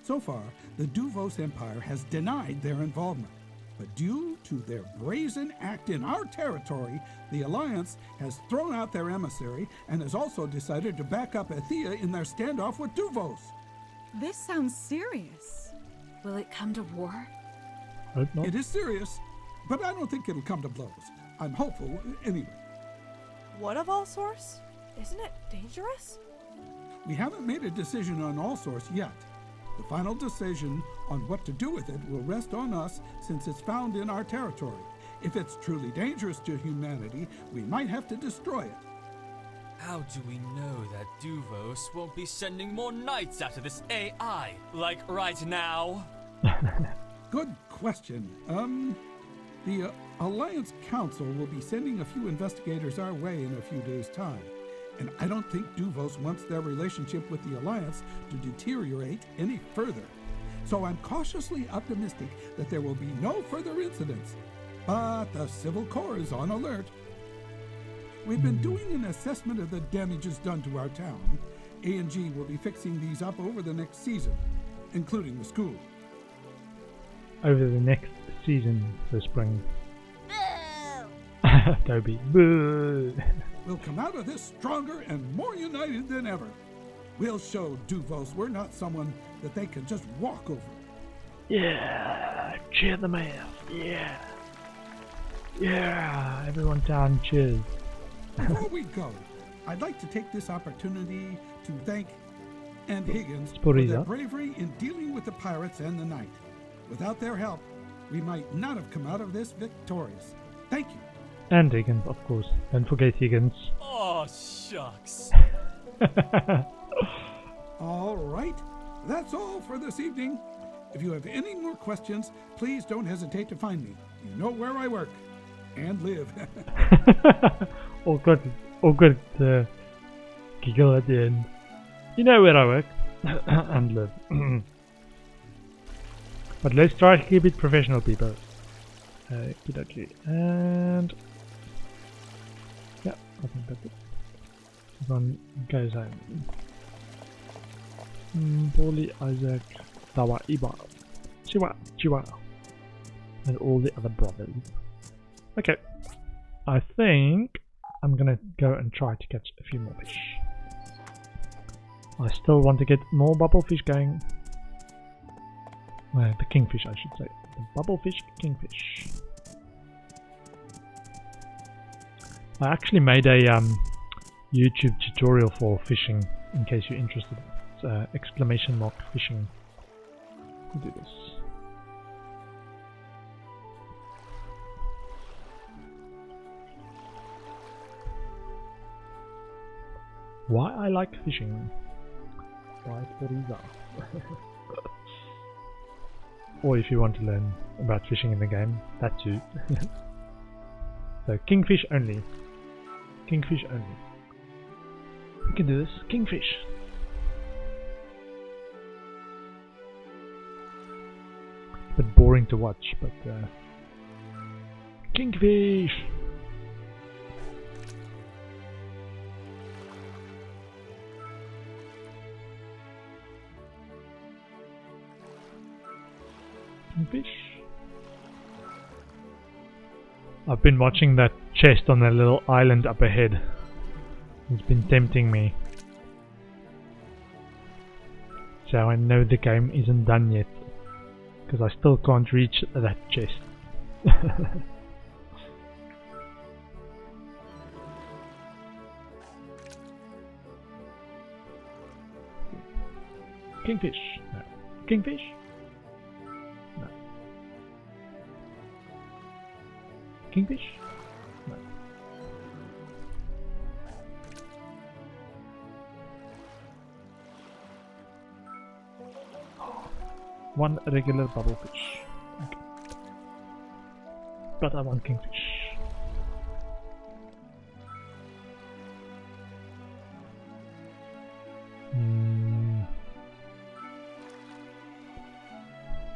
So far, the Duvos Empire has denied their involvement. But due to their brazen act in our territory, the Alliance has thrown out their emissary and has also decided to back up Athea in their standoff with Duvos. This sounds serious. Will it come to war? Hope not. It is serious, but I don't think it'll come to blows. I'm hopeful anyway. What of all source? Isn't it dangerous? We haven't made a decision on all source yet. The final decision on what to do with it will rest on us since it's found in our territory. If it's truly dangerous to humanity, we might have to destroy it. How do we know that Duvos won't be sending more knights after this AI, like right now? Good question. The Alliance Council will be sending a few investigators our way in a few days' time. And I don't think Duvos wants their relationship with the Alliance to deteriorate any further. So I'm cautiously optimistic that there will be no further incidents. But the Civil Corps is on alert. We've been doing an assessment of the damages done to our town. A&G will be fixing these up over the next season, including the school. Over the next season, so spring. Toby. Boo! We'll come out of this stronger and more united than ever. We'll show Duvos we're not someone that they can just walk over. Yeah! Cheer them out! Yeah! Yeah! Everyone down, cheers. Before we go, I'd like to take this opportunity to thank and Higgins for their bravery in dealing with the pirates and the Knight. Without their help, we might not have come out of this victorious. Thank you. And Higgins, of course. Don't forget Higgins. Oh, shucks. All right. That's all for this evening. If you have any more questions, please don't hesitate to find me. You know where I work and live. All good to giggle at the end. You know where I work and live. But let's try to keep it professional, people. Okay, and yeah, I think that's it. Everyone goes home. Paulie, Isaac, Tawa, Iba, Chiwa, and all the other brothers. Okay, I think I'm gonna go and try to catch a few more fish. I still want to get more bubblefish going. The kingfish, I should say. The bubblefish kingfish. I actually made a YouTube tutorial for fishing, in case you're interested. It's exclamation mark fishing. We'll do this. Why I like fishing by Teresa. Or if you want to learn about fishing in the game, that too. So kingfish only. Kingfish only. We can do this. Kingfish. It's a bit boring to watch, but Kingfish! Kingfish? I've been watching that chest on that little island up ahead. It's been tempting me. So I know the game isn't done yet. Because I still can't reach that chest. Kingfish? No. Kingfish? No. Kingfish? No. One regular bubblefish. Okay. But I want kingfish.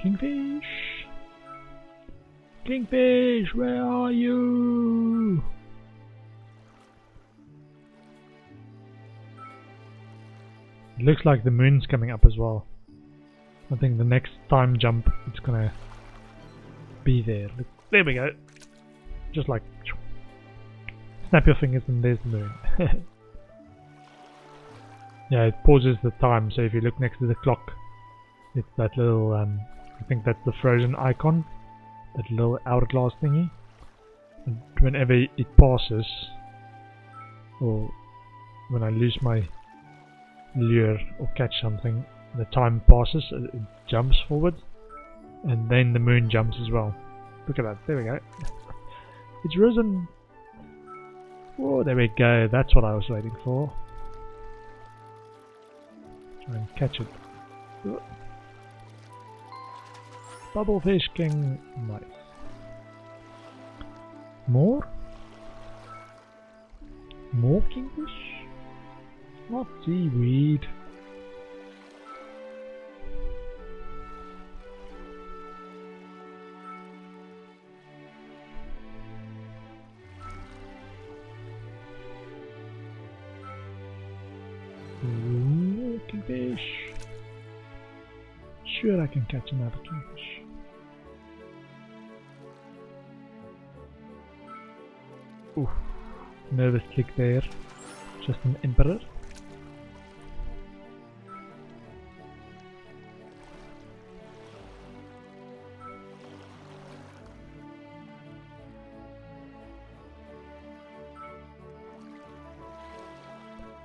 Kingfish! Kingfish, where are you? It looks like the moon's coming up as well. I think the next time jump it's gonna be there. Look, there we go. Just like snap your fingers and there's the moon. Yeah, it pauses the time, so if you look next to the clock, it's that little I think that's the frozen icon, that little hourglass thingy. And whenever it passes, or when I lose my lure or catch something, the time passes, it jumps forward, and then the moon jumps as well. Look at that, there we go. It's risen! Oh, there we go, that's what I was waiting for. Try and catch it. Bubblefish king, nice. More? More kingfish? Not seaweed. Ooh, kingfish. Sure, I can catch another kingfish. Ooh, nervous click there. Just an emperor.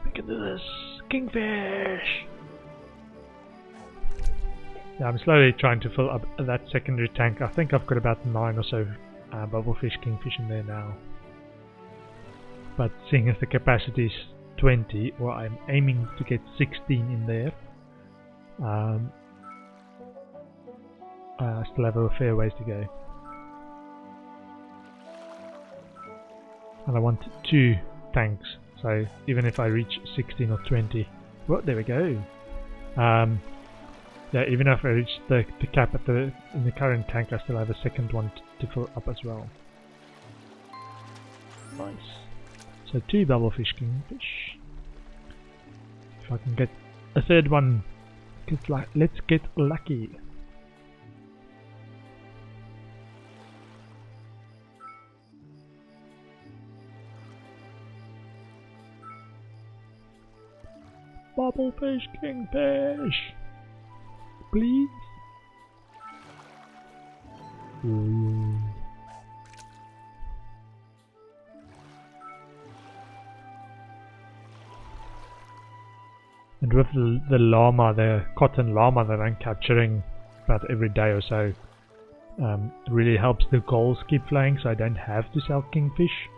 We can do this! Kingfish! Yeah, I'm slowly trying to fill up that secondary tank. I think I've got about 9 or so bubblefish kingfish in there now. But seeing as the capacity is 20, or I'm aiming to get 16 in there, I still have a fair ways to go. And I want 2 tanks, so even if I reach 16 or 20, well, there we go. Yeah, even if I reach the cap at in the current tank, I still have a second one to fill up as well. Nice. So 2 bubblefish kingfish. If I can get a third one, let's get lucky. Bubblefish kingfish! Please? Ooh. And with the llama, the cotton llama that I'm capturing about every day or so, it really helps the goals keep flowing, so I don't have to sell kingfish,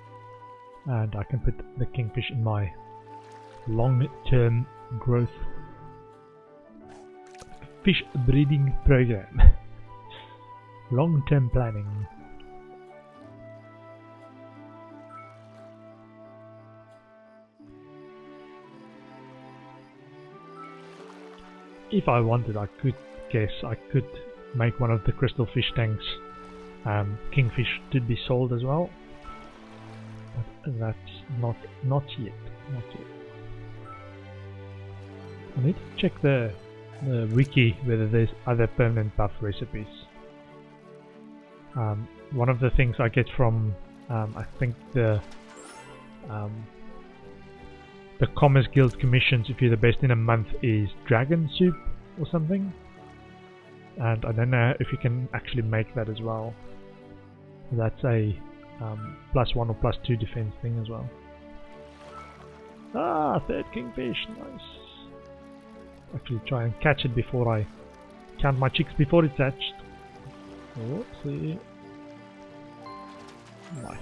and I can put the kingfish in my long-term growth fish breeding program. Long-term planning. if I wanted, I could guess I could make one of the crystal fish tanks kingfish to be sold as well. But that's not yet. Not yet. I need to check the wiki whether there's other permanent buff recipes. One of the things I get from I think the Commerce Guild commissions, if you're the best in a month, is dragon soup or something, and I don't know if you can actually make that as well. That's a +1 or +2 defense thing as well. Ah, third kingfish, nice. Actually try and catch it before I count my chicks before it's hatched. Whoopsie. Nice.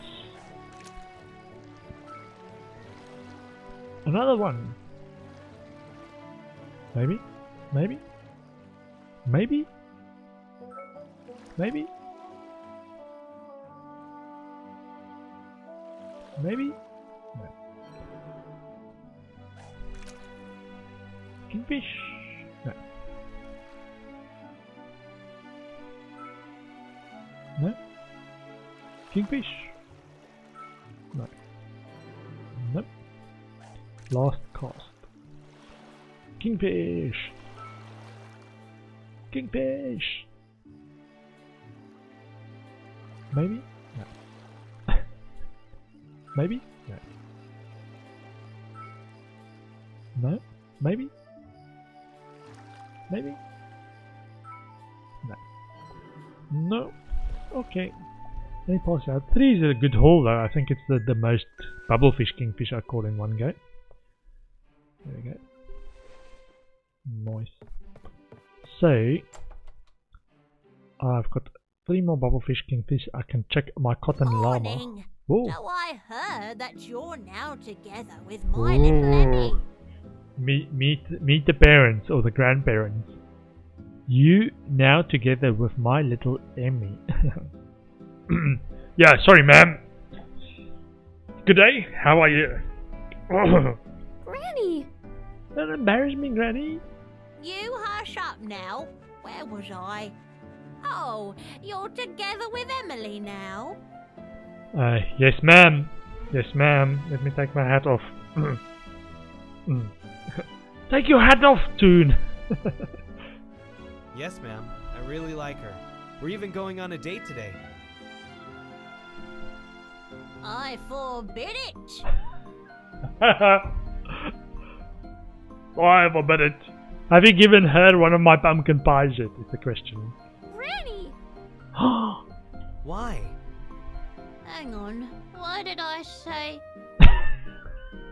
Another one. Maybe? Maybe? Maybe? Maybe? Maybe? No. Kingfish? No. No? Kingfish? No. Nope. Last cast. Kingfish! Kingfish! Maybe? No. Maybe? No. No? Maybe? Maybe? No. No. Okay. Let me pass out. 3 is a good haul though. I think it's the most bubblefish kingfish I caught in one go. There we go. Nice. So, I've got 3 more bubblefish kingfish. I can check my cotton llama. Whoa. So I heard that you're now together with my little Emmy. Meet the parents or the grandparents. You now together with my little Emmy. Yeah, sorry ma'am. Good day, how are you? Granny! Don't embarrass me, Granny. You hush up now. Where was I? Oh, you're together with Emily now? Yes ma'am. Yes ma'am. Let me take my hat off. Take your hat off, Toon. Yes, ma'am. I really like her. We're even going on a date today. I forbid it. I forbid it. Have you given her one of my pumpkin pies yet? Is the question. Granny! Why? Hang on. Why did I say...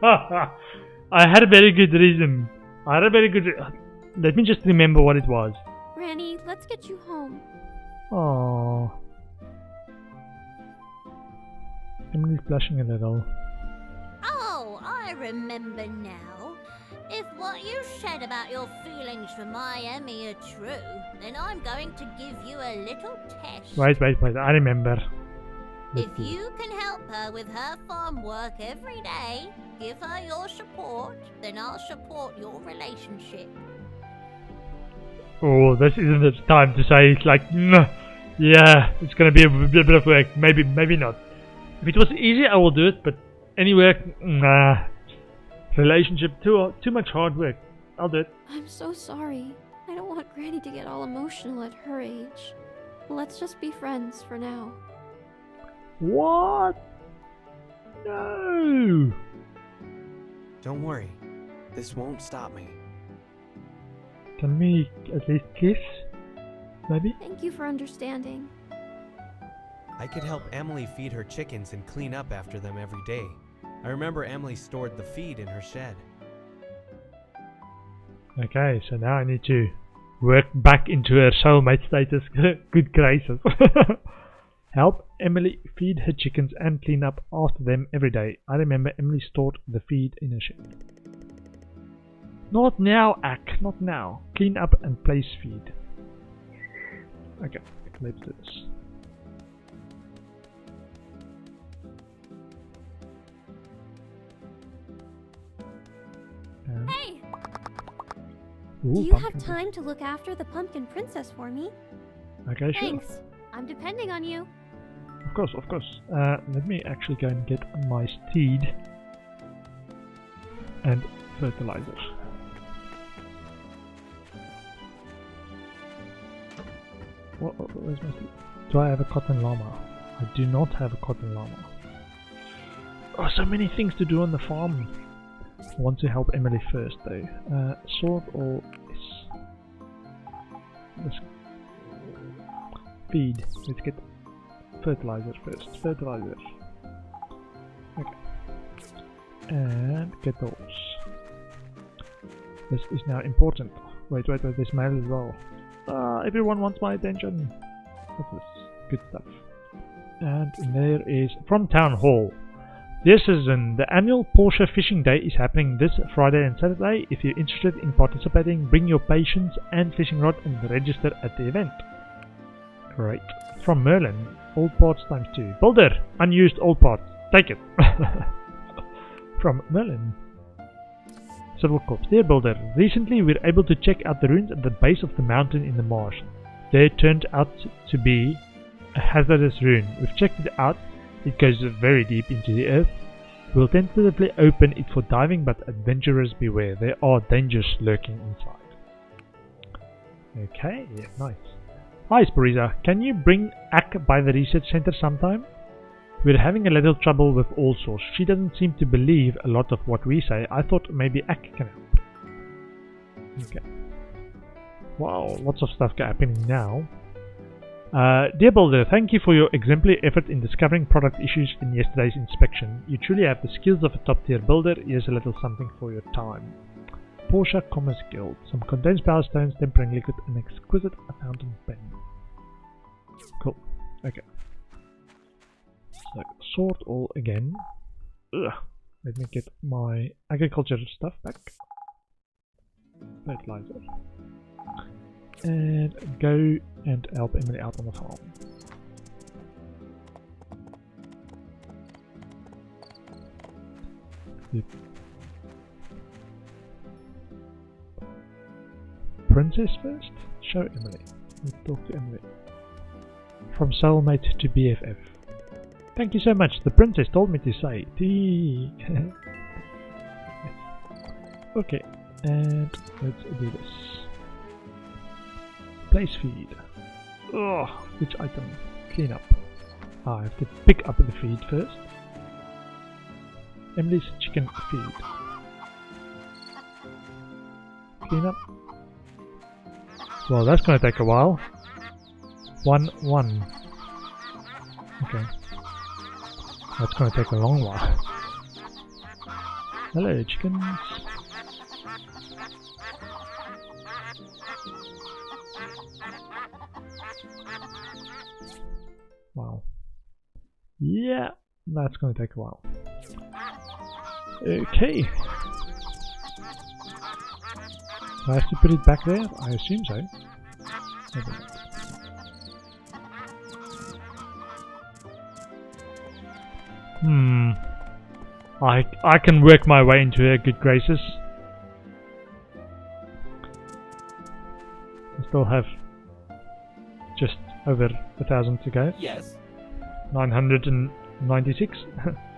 I had a very good reason. Let me just remember what it was. Granny, let's get you home. Oh, Emily's blushing a little. Oh, I remember now. If what you said about your feelings for my Emmy are true, then I'm going to give you a little test. Wait, I remember. If you can help her with her farm work every day, give her your support, then I'll support your relationship. Oh, this isn't the time to say it's like, yeah, it's gonna be a bit of work. Maybe not. If it was easy, I will do it, but any work, nah. Relationship, too much hard work. I'll do it. I'm so sorry. I don't want Granny to get all emotional at her age. Let's just be friends for now. What? No! Don't worry. This won't stop me. Can we at least kiss? Maybe? Thank you for understanding. I could help Emily feed her chickens and clean up after them every day. I remember Emily stored the feed in her shed. Okay, so now I need to work back into her soulmate status. Good gracious. Help Emily feed her chickens and clean up after them every day. I remember Emily stored the feed in her shed. Not now, Ack. Not now. Clean up and place feed. Okay, let's do this. Hey! Ooh, Do you pumpkin. have time to look after the pumpkin princess for me? Okay, sure. Thanks. I'm depending on you. Of course, of course. Let me actually go and get my steed and fertilizer. Where's my steed? Do I have a cotton llama? I do not have a cotton llama. Oh, so many things to do on the farm. I want to help Emily first though. Sort or let's feed. Let's get fertilizer first. Fertilizer. Okay. And get those. This is now important. Wait, there's mail as well. Everyone wants my attention. What's this? Good stuff. And there is from Town Hall. Dear citizen, the annual Portia Fishing Day is happening this Friday and Saturday. If you're interested in participating, bring your patience and fishing rod and register at the event. Great. From Merlin, old parts ×2. Builder, unused old parts. Take it. From Merlin. Civil Corps. Dear Builder, recently we were able to check out the ruins at the base of the mountain in the marsh. There turned out to be a hazardous ruin. We've checked it out. It goes very deep into the earth. We'll tentatively open it for diving, but adventurers beware. There are dangers lurking inside. Okay, yeah, nice. Hi Sporiza, can you bring Ak by the research center sometime? We're having a little trouble with All Source. She doesn't seem to believe a lot of what we say. I thought maybe Ak can help. Okay. Wow, lots of stuff happening now. Dear Builder, thank you for your exemplary effort in discovering product issues in yesterday's inspection. You truly have the skills of a top tier builder. Here's a little something for your time. Portia Commerce Guild. Some condensed power stones, tempering liquid, and exquisite fountain pen. Cool. Okay. So, sort all again. Ugh. Let me get my agriculture stuff back. Fertilizer. And go and help Emily out on the farm. The princess first? Show Emily. Let's talk to Emily. From soulmate to BFF. Thank you so much. The princess told me to say. Okay, and let's do this. Place feed. Oh, which item? Clean up. I have to pick up the feed first. Emily's chicken feed. Clean up. Well, that's gonna take a while. 1-1. Okay. That's gonna take a long while. Hello, chickens. Wow. Yeah, that's going to take a while. Okay. Do I have to put it back there? I assume so. Maybe not. I can work my way into her good graces. I still have just over 1,000 to go. Yes. 996.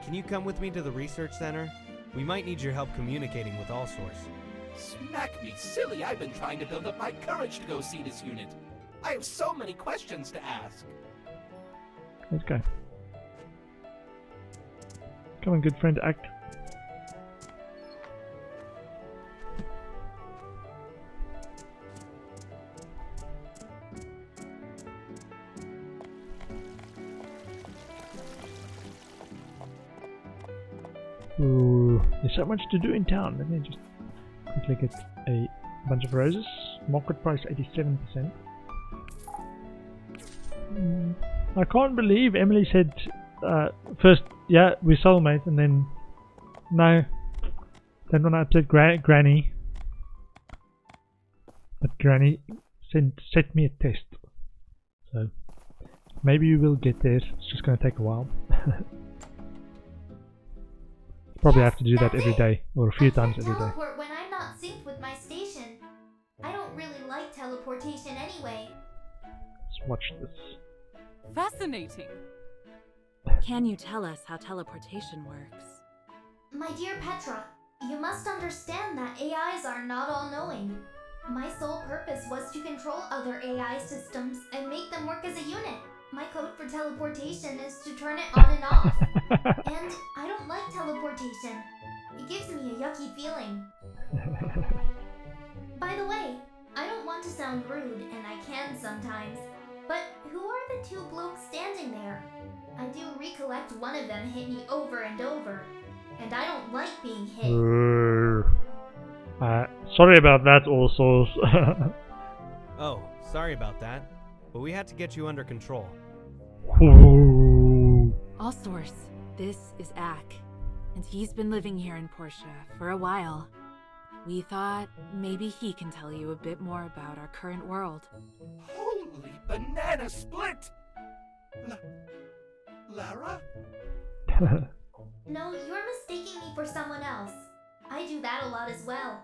Can you come with me to the research center? We might need your help communicating with All Source. Smack me silly, I've been trying to build up my courage to go see this unit. I have so many questions to ask. Let's go. Come on, good friend, act. Ooh, there's so much to do in town. Let me just quickly get a bunch of roses. Market price 87%. I can't believe Emily said first, yeah, we're soulmates, and then no. Then when I upset Granny, but Granny set me a test. So maybe we will get there. It's just going to take a while. Probably have to do that every day, or a few times every day. Teleport when I'm not synced with my station. really like teleportation anyway. Let's watch this. Fascinating. Can you tell us how teleportation works? My dear Petra, you must understand that AIs are not all-knowing. My sole purpose was to control other AI systems and make them work as a unit. My code for teleportation is to turn it on and off. And I don't like teleportation. It gives me a yucky feeling. By the way, I don't want to sound rude, and I can sometimes, but who are the two blokes standing there? I do recollect one of them hit me over and over, and I don't like being hit. Sorry about that, also. Oh, sorry about that. But we had to get you under control. All source, this is Ak, and he's been living here in Portia for a while. We thought maybe he can tell you a bit more about our current world. Holy banana split! Lara? No, you're mistaking me for someone else. I do that a lot as well.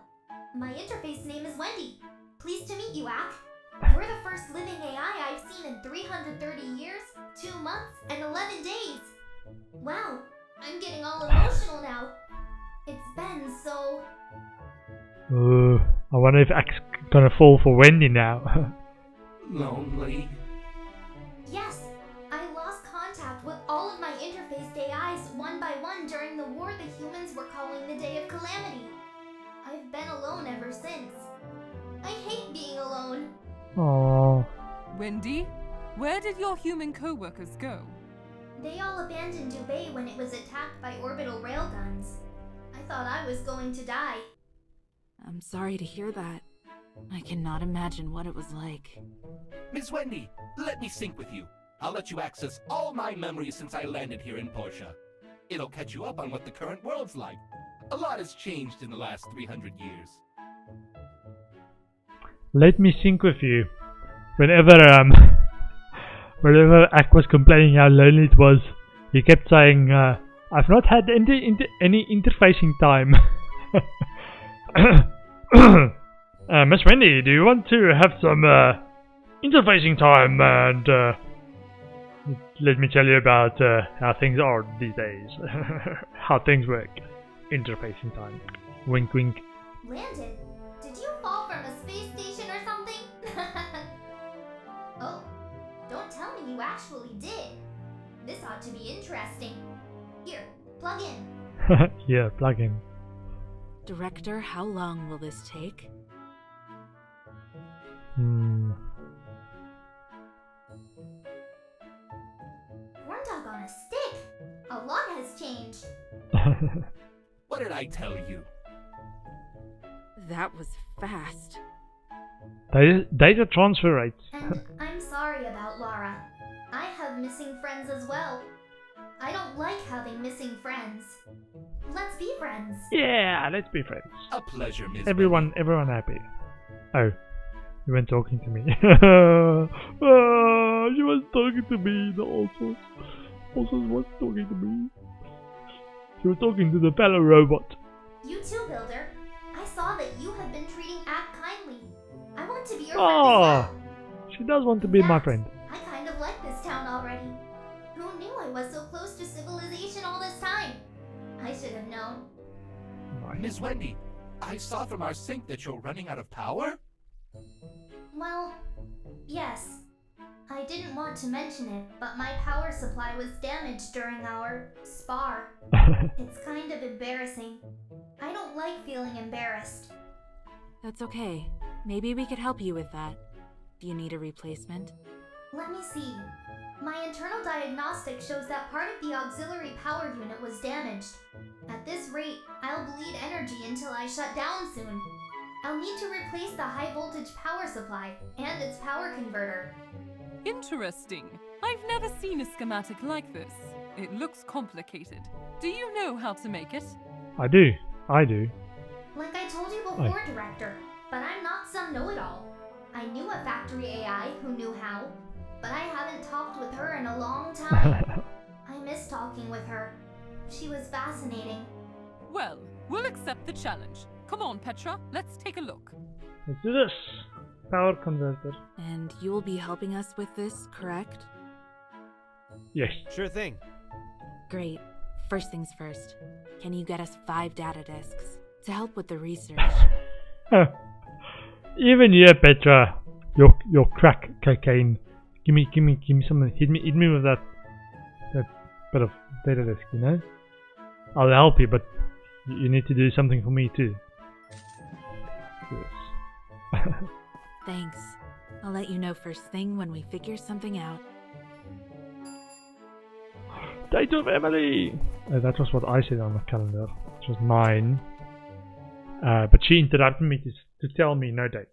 My interface name is Wendy. Pleased to meet you, Ak. You're the first living AI I've seen in 330 years, 2 months, and 11 days. Wow, I'm getting all emotional now. It's been so... I wonder if Ak's gonna fall for Wendy now. Lonely. Yes, I lost contact with all of my interfaced AIs one by one during the war the humans were calling the Day of Calamity. I've been alone ever since. I hate being alone. Aww. Wendy, where did your human co-workers go? They all abandoned Dubai when it was attacked by orbital railguns. I thought I was going to die. I'm sorry to hear that. I cannot imagine what it was like. Miss Wendy, let me sync with you. I'll let you access all my memories since I landed here in Portia. It'll catch you up on what the current world's like. A lot has changed in the last 300 years. Let me sync with you. Whenever Ak was complaining how lonely it was, he kept saying, I've not had any interfacing time. Miss Wendy, do you want to have some interfacing time? And let me tell you about how things are these days. How things work. Interfacing time. Wink wink. Landon, did you fall from a space station or something? Oh, don't tell me you actually did. This ought to be interesting. Here, plug in. Yeah, plug in. Director, how long will this take? Corn dog on a stick. A lot has changed. What did I tell you? That was fast. Data transfer rates. And I'm sorry about Lara. I have missing friends as well. I don't like having missing friends. Let's be friends. Yeah, let's be friends. A pleasure, Miss Everyone happy. Oh, you weren't talking to me. She was talking to me. The Ulsos was talking to me. She was talking to the fellow robot. You too, Builder. I saw that you have been treating Ak kindly. I want to be your friend as well. She does want to be my friend. I kind of like this town already. Who knew I was so close to civilization all this time? I should have known. Miss Wendy, I saw from our sync that you're running out of power? Well, yes. I didn't want to mention it, but my power supply was damaged during our spar. It's kind of embarrassing. I don't like feeling embarrassed. That's okay. Maybe we could help you with that. Do you need a replacement? Let me see. My internal diagnostic shows that part of the auxiliary power unit was damaged. At this rate, I'll bleed energy until I shut down soon. I'll need to replace the high voltage power supply and its power converter. Interesting. I've never seen a schematic like this. It looks complicated. Do you know how to make it? I do. Like I told you before, Director, but I'm not some know-it-all. I knew a factory AI who knew how, but I haven't talked with her in a long time. I miss talking with her. She was fascinating. Well, we'll accept the challenge. Come on, Petra, let's take a look. Let's do this. power converter. And you will be helping us with this, correct? Yes. Sure thing. Great. First things first. Can you get us 5 data disks to help with the research? Even you, Petra. Your crack cocaine. Give me something. Hit me with that bit of data disk, you know? I'll help you, but you need to do something for me too. Yes. Thanks. I'll let you know first thing when we figure something out. Date of Emily! That was what I said on the calendar. It was 9. But she interrupted me to tell me no date.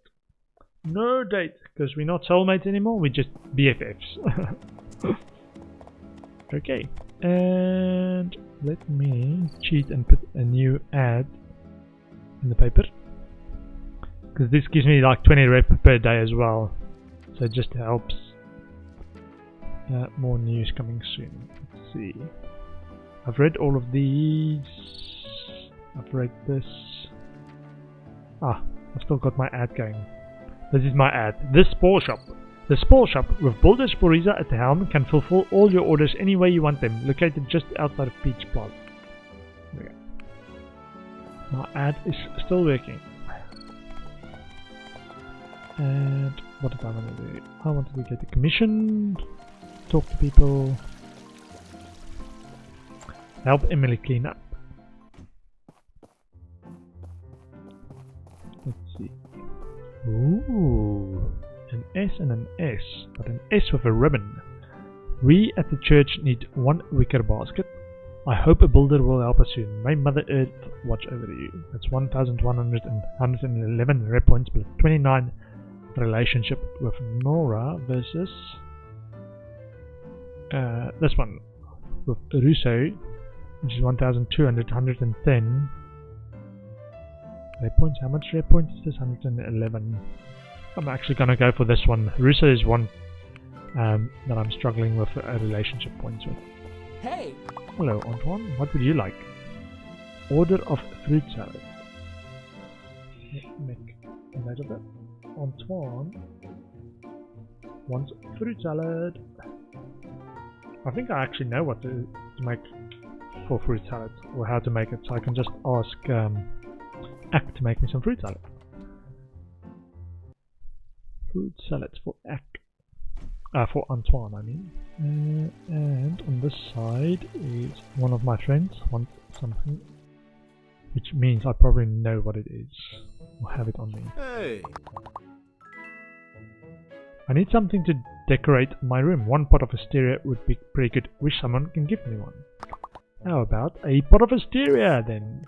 No date, because we're not soulmates anymore, we're just BFFs. Okay, and let me cheat and put a new ad in the paper. Because this gives me like 20 rep per day as well. So it just helps. More news coming soon. Let's see. I've read all of these. I've read this. I've still got my ad going. This is my ad. The Spore Shop. The Spore Shop, with Boulder Sporiza at the helm, can fulfill all your orders any way you want them. Located just outside of Peach Plaza. There we go. My ad is still working. And what did I want to do? I wanted to get a commission, talk to people, help Emily clean up. Let's see. Ooh, an S and an S, but an S with a ribbon. We at the church need 1 wicker basket. I hope a builder will help us soon. May Mother Earth watch over you. That's 1,111 rep points plus 29 relationship with Nora versus this one with Russo, which is 1,210 rep points. How much rep points is this? 111. I'm actually gonna go for this one. Russo is one that I'm struggling with relationship points with. Hey! Hello Antoine, what would you like? Order of fruit salad. Make a note of that. Antoine wants fruit salad. I think I actually know what to make for fruit salad, or how to make it, so I can just ask Ack to make me some fruit salad. Fruit salads for Ack. For Antoine, I mean. And on this side is one of my friends wants something, which means I probably know what it is. I'll have it on me. Hey! I need something to decorate my room. 1 pot of wisteria would be pretty good. Wish someone can give me one. How about a pot of wisteria then?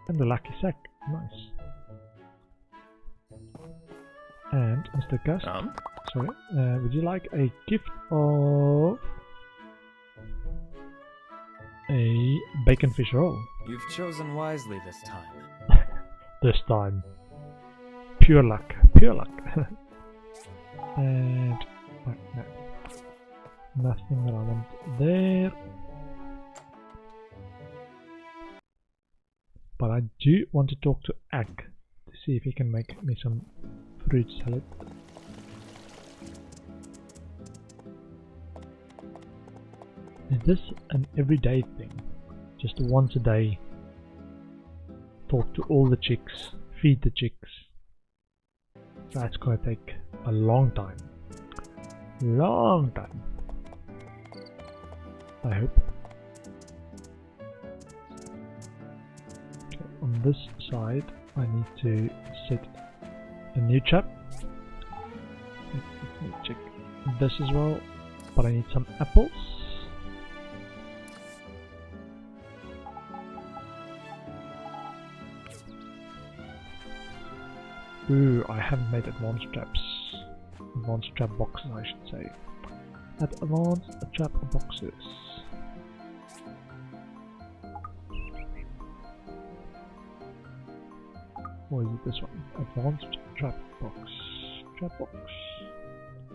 And a lucky sack. Nice. And Mr. Gus, sorry, would you like a gift of a bacon fish roll? You've chosen wisely this time. This time. Pure luck. Pure luck. And no. Nothing that I want there. But I do want to talk to Ack to see if he can make me some fruit salad. Is this an everyday thing? Just once a day? Talk to all the chicks, feed the chicks. That's gonna take a long time. Long time. I hope. Okay, on this side I need to set a new chap. Let me check this as well, but I need some apples. Ooh, I haven't made advanced traps. Advanced trap boxes, I should say. Advanced trap boxes. Or is it this one? Advanced trap box. Trap box.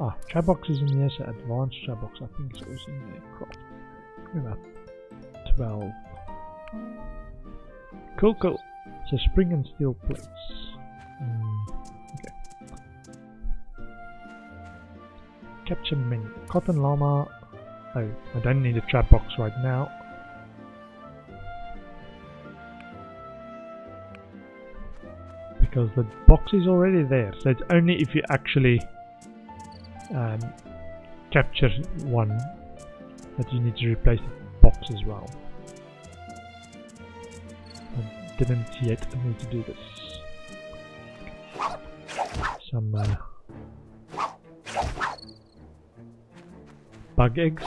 Ah, trap box is in here, so advanced trap box I think is also in there. Craft. About 12. Cool, cool. So spring and steel plates. Okay. capture menu. Cotton llama. Oh, I don't need a trap box right now. Because the box is already there, so it's only if you actually capture one that you need to replace the box as well. I didn't yet need to do this. Some bug eggs.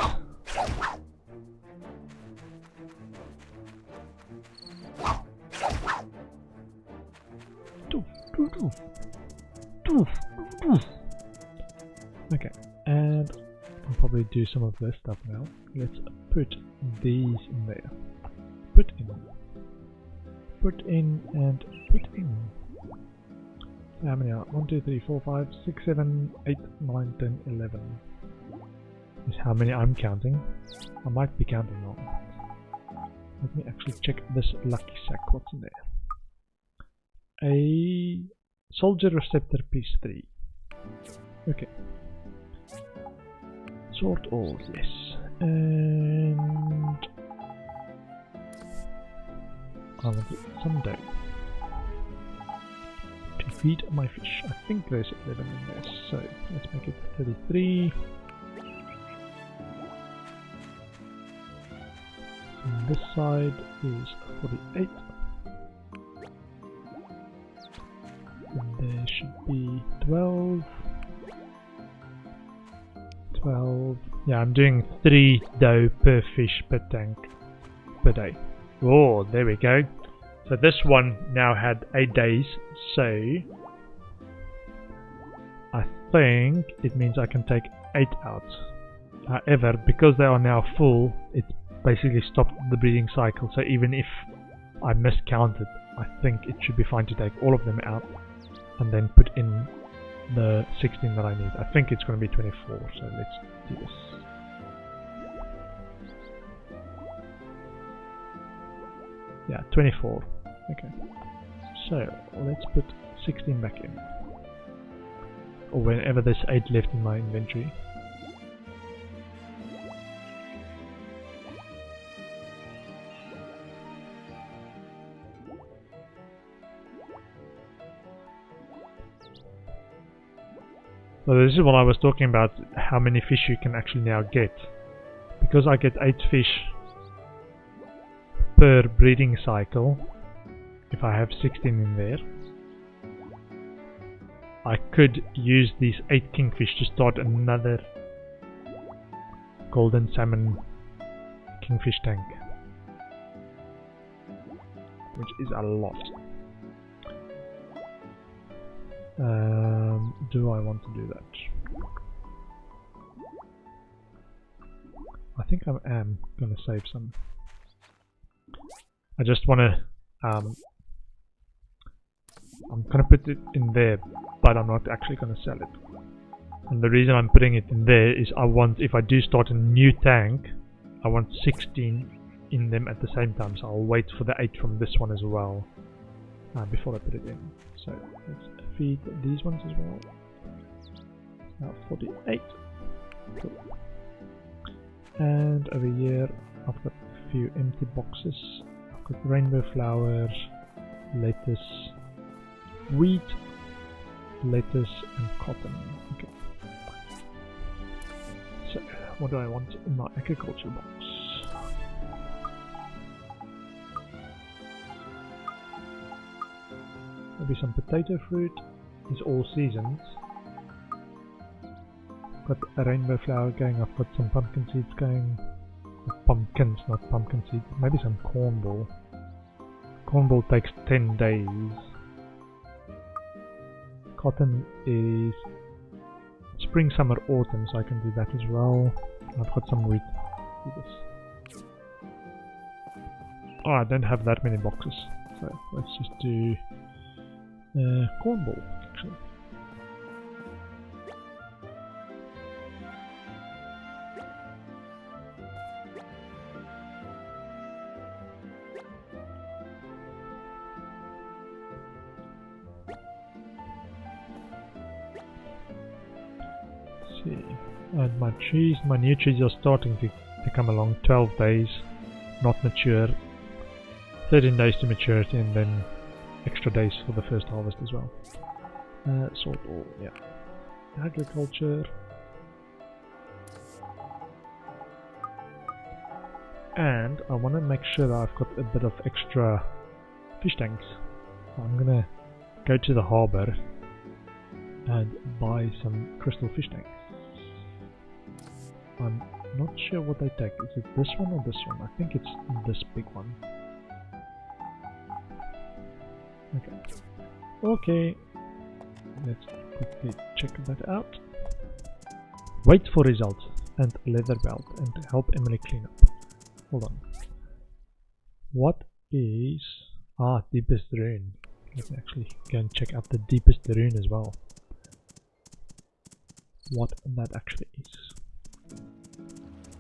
Okay, and I can probably do some of this stuff now. Let's put these in there. Put in, and put in. So how many are? 1, 2, 3, 4, 5, 6, 7, 8, 9, 10, 11. Is how many I'm counting. I might be counting wrong. Let me actually check this lucky sack. What's in there? A soldier receptor piece 3. Okay. Sort all, yes. And I will get some dough to feed my fish. I think there's 11 in there, so let's make it 33. And this side is 48. And there should be 12. 12. Yeah, I'm doing 3 dough per fish per tank per day. Oh, there we go. So this one now had 8 days, so I think it means I can take 8 out. However, because they are now full, it's basically stopped the breeding cycle, so even if I miscounted, I think it should be fine to take all of them out and then put in the 16 that I need. I think it's going to be 24, so let's do this. Yeah, 24. Okay. So, let's put 16 back in. Or whenever there's 8 left in my inventory. So this is what I was talking about, how many fish you can actually now get. Because I get 8 fish per breeding cycle, if I have 16 in there, I could use these 8 kingfish to start another golden salmon kingfish tank. Which is a lot. Do I want to do that? I think I am going to save some. I just want to I'm going to put it in there, but I'm not actually going to sell it. And the reason I'm putting it in there is I want, if I do start a new tank, I want 16 in them at the same time, so I'll wait for the 8 from this one as well before I put it in. So let's feed these ones as well. Now 48. Cool. And over here I've got a few empty boxes. I've got rainbow flowers, lettuce, wheat, lettuce and cotton. Okay. So what do I want in my agriculture box? Maybe some potato fruit. It's all seasons. Got a rainbow flower going. I've got some pumpkin seeds going. Pumpkins, not pumpkin seeds. Maybe some cornball. Cornball takes 10 days. Cotton is spring, summer, autumn, so I can do that as well. I've got some wheat. Do this. Oh, I don't have that many boxes, so let's just do cornball actually. see. And my trees, my new trees are starting to come along. 12 days, not mature. 13 days to maturity, and then extra days for the first harvest as well. Sort all, yeah. Agriculture. And I want to make sure that I've got a bit of extra fish tanks. So I'm gonna go to the harbour and buy some crystal fish tanks. I'm not sure what they take. Is it this one or this one? I think it's this big one. Okay. Okay. Let's quickly check that out. Wait for results and leather belt and help Emily clean up. Hold on. What is... Ah, deepest rune. Let me actually go and check out the deepest rune as well. What that actually is.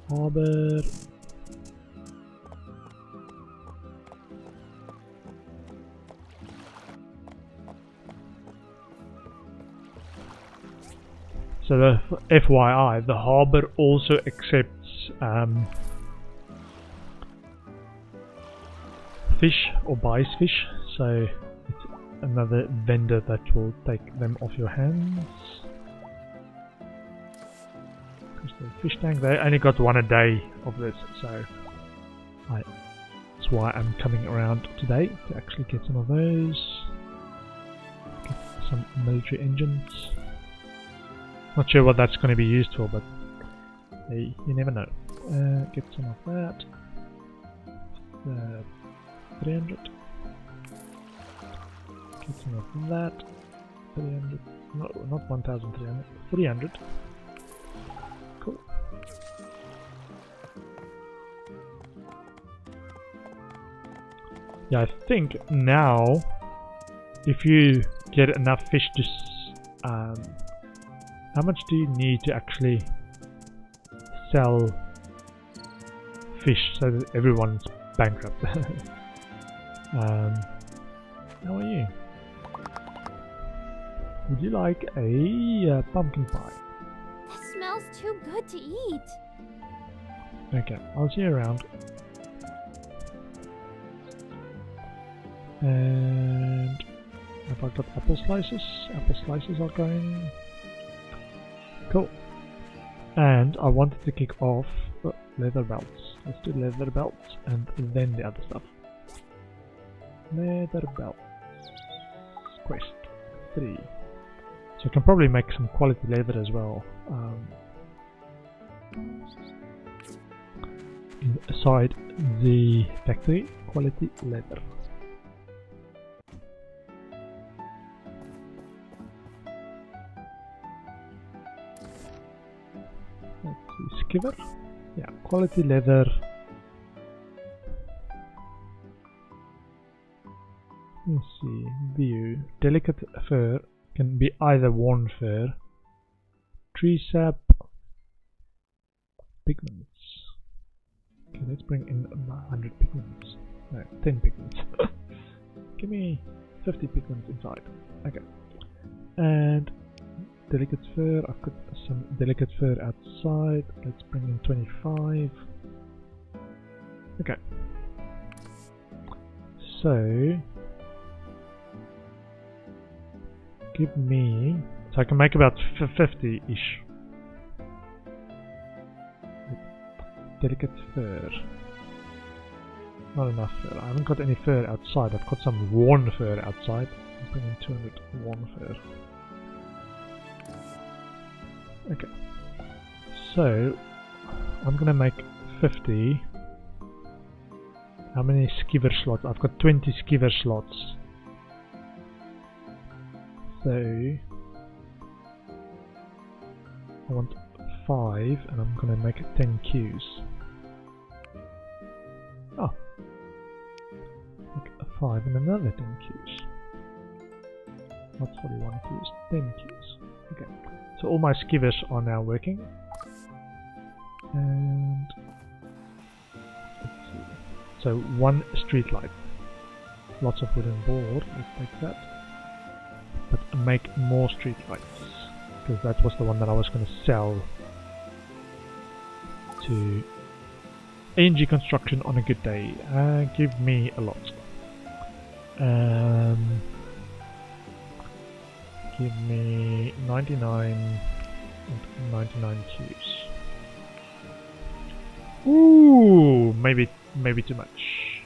Harbour. So the FYI, the harbour also accepts fish or buys fish, so it's another vendor that will take them off your hands. Crystal fish tank, they only got one a day of this, so that's why I'm coming around today to actually get some of those. Get some military engines. Not sure what that's going to be used for, but hey, you never know. Get some of that. 300. Get some of that. 300. No, not 1,300. 300. Cool. Yeah, I think now, if you get enough fish to how much do you need to actually sell fish so that everyone's bankrupt? How are you? Would you like a pumpkin pie? It smells too good to eat. Okay, I'll see you around. And have I got apple slices? Apple slices are going. Cool. And I wanted to kick off leather belts. Let's do leather belts and then the other stuff. Leather belts. Quest 3. So I can probably make some quality leather as well. Inside the factory, quality leather. Let's see, skiver. Yeah, quality leather. Let's see, view. Delicate fur can be either worn fur, tree sap, pigments. Okay, let's bring in 100 pigments. No, 10 pigments. Give me 50 pigments inside. Okay. And delicate fur, I've got some delicate fur outside. Let's bring in 25. Okay. So give me, so I can make about 50-ish. Delicate fur. Not enough fur. I haven't got any fur outside. I've got some worn fur outside. I'm bringing 200 worn fur. Okay. So I'm gonna make 50. How many skiver slots? I've got 20 skiver slots. So I want 5 and I'm gonna make 10 queues. Oh. Make 5 and another 10 queues. Not 41 queues, 10 queues. Okay. So all my skivers are now working. And let's see. So one street light. Lots of wooden board, let's take that. But make more street lights. because that was the one that I was going to sell to ANG Construction on a good day. Give me a lot. Give me 99 and 99 queues. Ooh, maybe too much.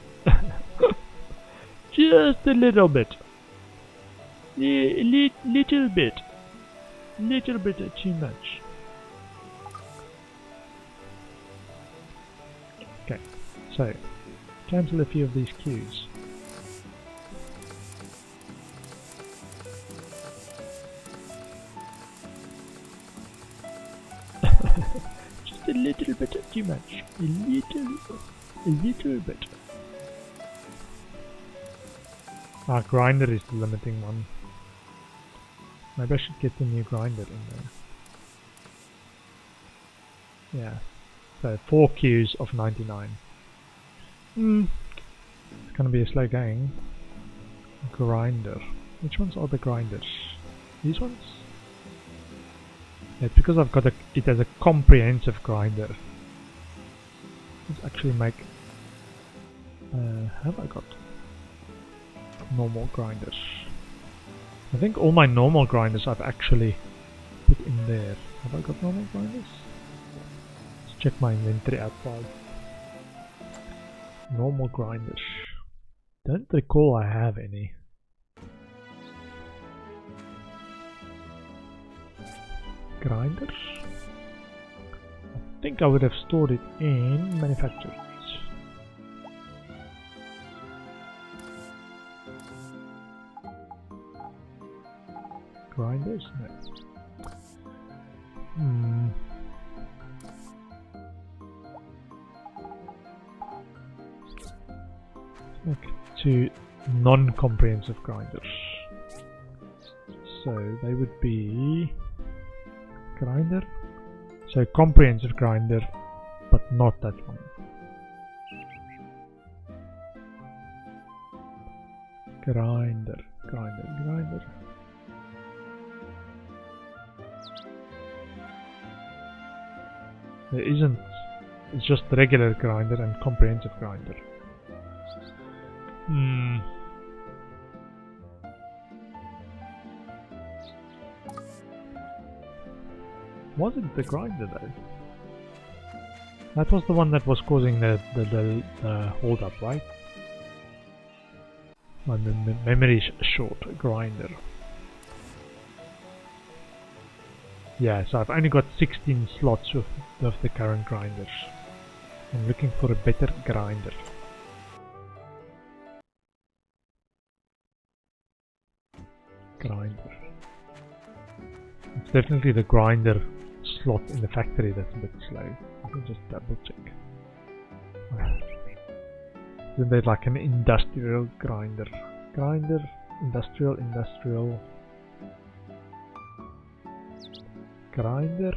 Just a little bit. Little bit too much. Okay, so cancel a few of these queues. Just a little bit too much. A little bit. Ah, grinder is the limiting one. Maybe I should get the new grinder in there. Yeah. So 4 queues of 99. It's gonna be a slow going. Grinder. Which ones are the grinders? These ones? Yeah, it's because I've got it as a comprehensive grinder. Let's actually make... have I got normal grinders? I think all my normal grinders I've actually put in there. Have I got normal grinders? Let's check my inventory outside. Normal grinders. Don't recall I have any. Grinders? I think I would have stored it in manufacturers. Grinders? No. Look to non-comprehensive grinders. So they would be grinder. So comprehensive grinder, but not that one. Grinder. There isn't. It's just regular grinder and comprehensive grinder. Wasn't the grinder though? That was the one that was causing the hold up, right? My memory is short. Grinder. Yeah, so I've only got 16 slots of the current grinders. I'm looking for a better grinder. It's definitely the grinder slot in the factory that's a bit slow. Let me just double check. Isn't there like an industrial grinder? Industrial. Grinder.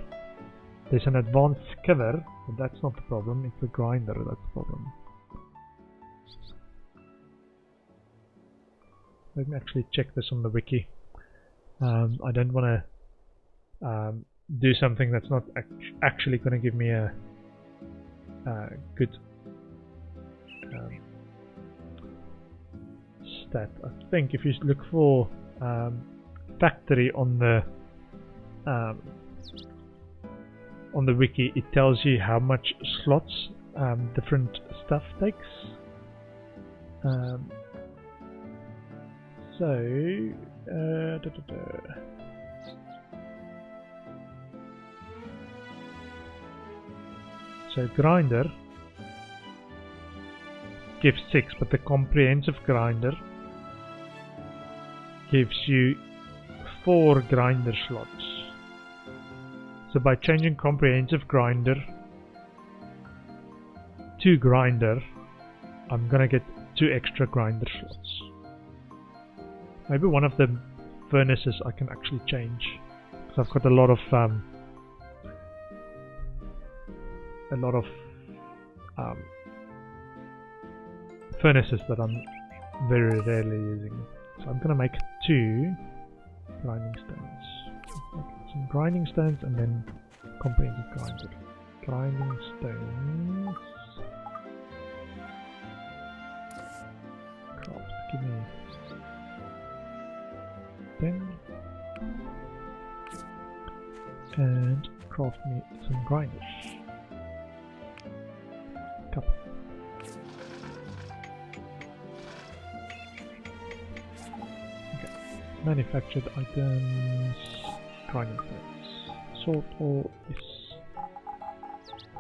There's an advanced skiver, but that's not the problem. It's the grinder that's the problem. Let me actually check this on the wiki. I don't want to do something that's not actually going to give me a good stat. I think if you look for factory on the wiki, it tells you how much slots different stuff takes. So grinder gives 6, but the comprehensive grinder gives you 4 grinder slots. So by changing comprehensive grinder to grinder, I'm gonna get 2 extra grinder slots. Maybe one of the furnaces I can actually change, because I've got a lot of furnaces that I'm very rarely using. So I'm gonna make 2 grinding stones. some grinding stones and then comprehensive grinder. Grinding stones. Craft, give me 10. And craft me some grinders. Couple. Okay. Manufactured items. Grinding stones. Salt ore is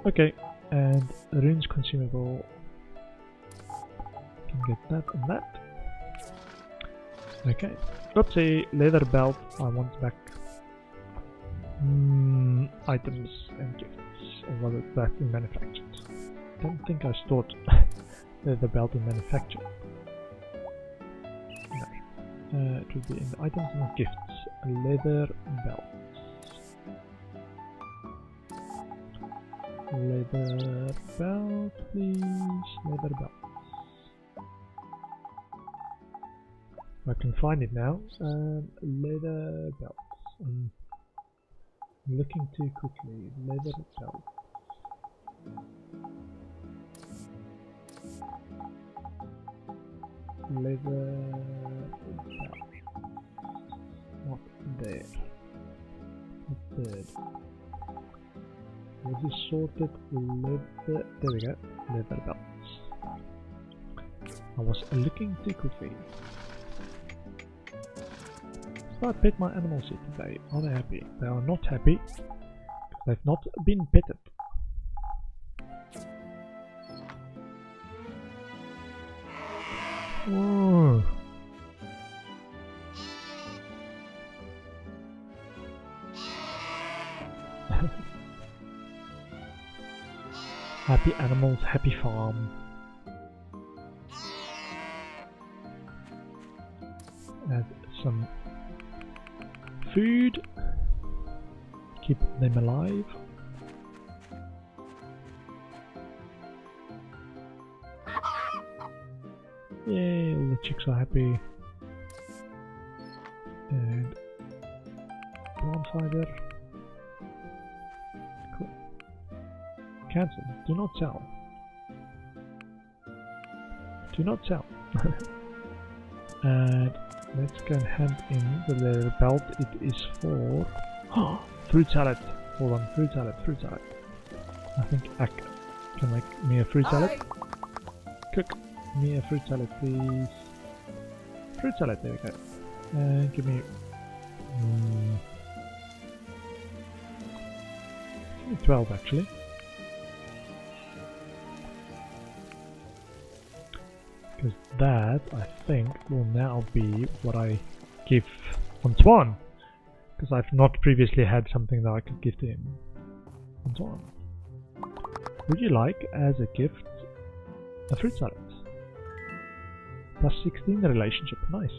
okay, and runes consumable. Can get that and that. Okay. Oopsie, leather belt. I want back. Items and gifts. Or was it that in manufactured? Don't think I stored leather belt in manufactured. No. It would be in items and gifts. A leather belt. Leather belt, please. Leather belt. I can find it now. Leather belts. I'm looking too quickly. Leather belt. Leather belt. Not there. Not there. Was this sorted? Leather. There we go. Leather belts. I was looking too quickly. So I pet my animals here today. Are they happy? They are not happy because they've not been petted. Oh. Happy animals, happy farm. Add some food. Keep them alive. Yay, all the chicks are happy. And plant fiber. Cool. Cancel. Do not sell. Do not sell. And let's go and hand in the leather belt. It is for fruit salad. Hold on, fruit salad, fruit salad. I think I can make me a fruit salad. Cook me a fruit salad, please. Fruit salad, there we go. And give me 12 actually. Because that, I think, will now be what I give Antoine. Because I've not previously had something that I could give to him. Antoine, would you like, as a gift, a fruit salad? Plus 16 relationship, nice.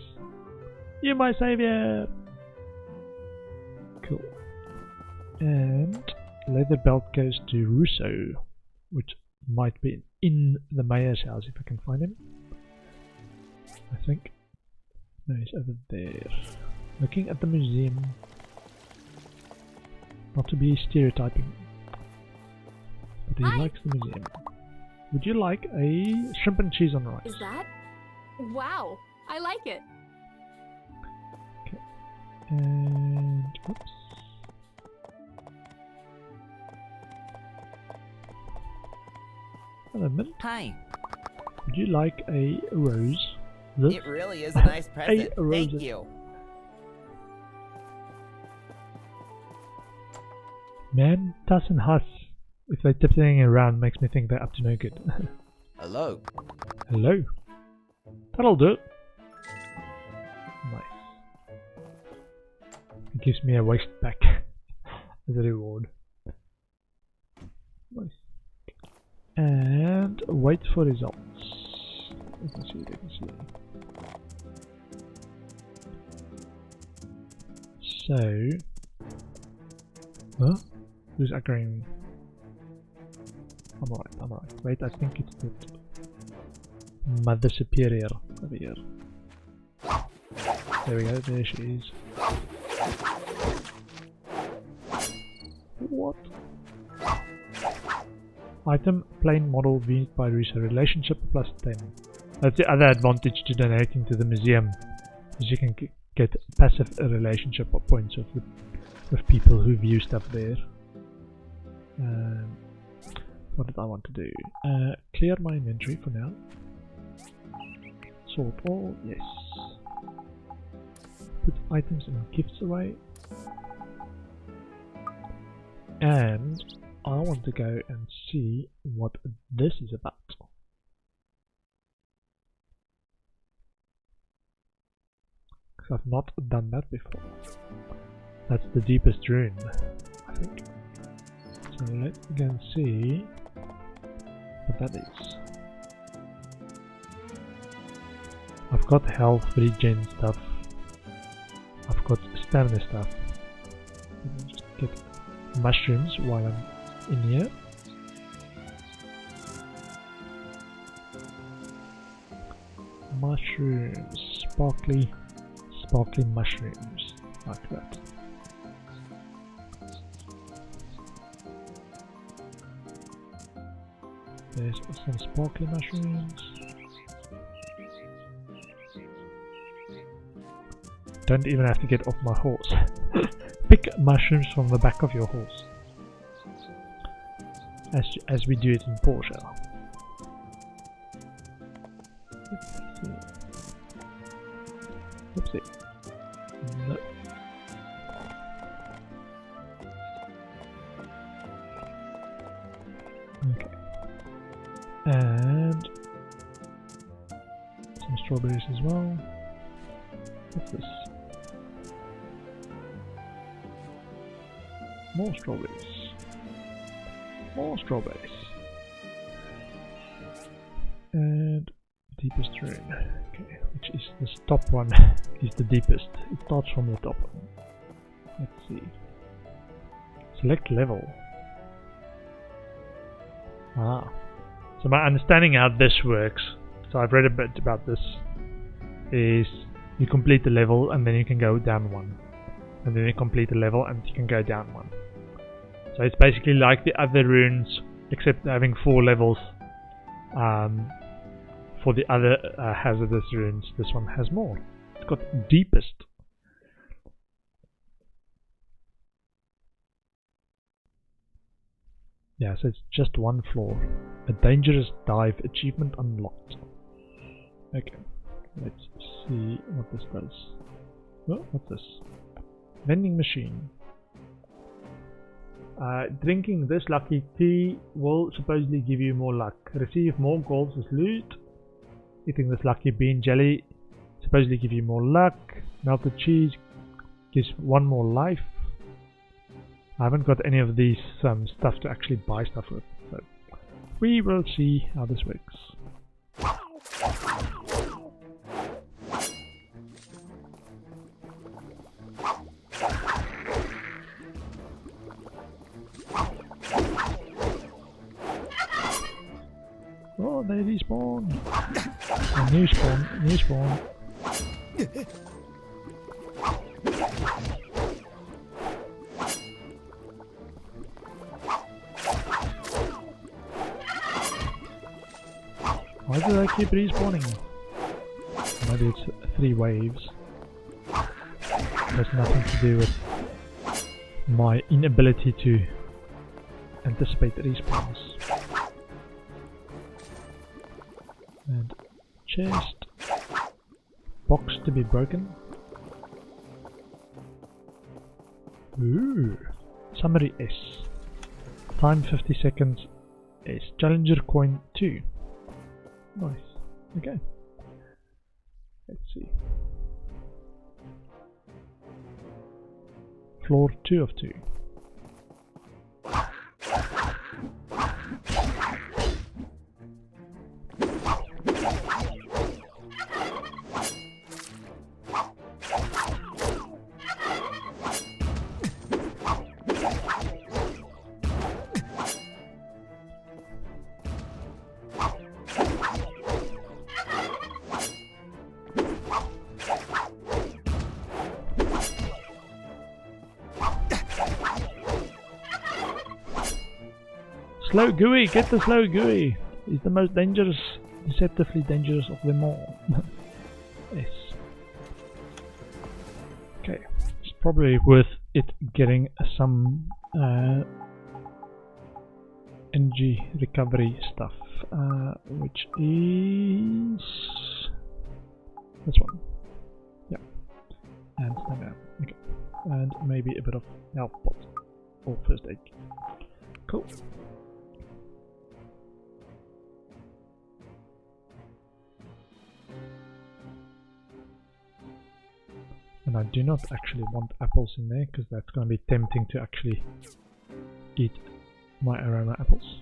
You're my savior! Cool. And leather belt goes to Russo, which might be in the mayor's house if I can find him. I think. No, he's over there. Looking at the museum. Not to be stereotyping, but he likes the museum. Would you like a shrimp and cheese on rice? Is that? Wow, I like it. Okay. And oops. Hello, Mint. Hi. Would you like a rose? It really is a nice present. Thank you. Man doesn't huss. If they tiptoeing around, makes me think they're up to no good. Hello. Hello. That'll do it. Nice. It gives me a waist back as a reward. Nice. And wait for results. Let me see, let me see. So, huh? Who's agreeing? I'm alright, I'm alright. Wait, I think it's the Mother Superior over here. There we go, there she is. What? Item plain model viewed by Risa. Relationship plus 10. That's the other advantage to donating to the museum, is you can get passive relationship points with people who view stuff there. What did I want to do? Clear my inventory for now. Sort all, yes. Put items and gifts away. And I want to go and see what this is about. Because I've not done that before. That's the deepest rune, I think. So let's go and see what that is. I've got health regen stuff. I've got stamina stuff. Let me just get mushrooms while I'm in here. Mushrooms, sparkly mushrooms, like that. There's some sparkly mushrooms. Don't even have to get off my horse. Pick mushrooms from the back of your horse. As we do it in Portia. Let's see. Oopsie. No. Okay. And some strawberries as well. What's this? More strawberries. More strawberries. And deepest rune. Okay, which is this top one is the deepest. It starts from the top. Let's see. Select level. Ah. So my understanding how this works, so I've read a bit about this, is you complete the level and then you can go down one. And then you complete the level and you can go down one. So it's basically like the other runes, except having 4 levels. For the other hazardous runes, this one has more. It's got deepest. Yeah, so it's just 1 floor. A dangerous dive achievement unlocked. Okay, let's see what this does. Oh, what's this? Vending machine. Drinking this lucky tea will supposedly give you more luck. Receive more golds as loot. Eating this lucky bean jelly supposedly give you more luck. Melted cheese gives 1 more life. I haven't got any of these stuff to actually buy stuff with, so we will see how this works. Oh, they respawn. A new spawn, new spawn. Why do they keep respawning? Maybe it's 3 waves. Has nothing to do with my inability to anticipate respawns. And chest. Box to be broken. Ooh. Summary S. Time 50 seconds S. Challenger coin 2. Nice. Okay. Let's see. Floor 2 of 2. Slow gooey, get the slow gooey. He's the most dangerous, deceptively dangerous of them all. Yes. Okay, it's probably worth it getting some energy recovery stuff, which is this one. Yeah, and stamina. Okay, and maybe a bit of health pot or first aid. Cool. And I do not actually want apples in there because that's going to be tempting to actually eat my aroma apples.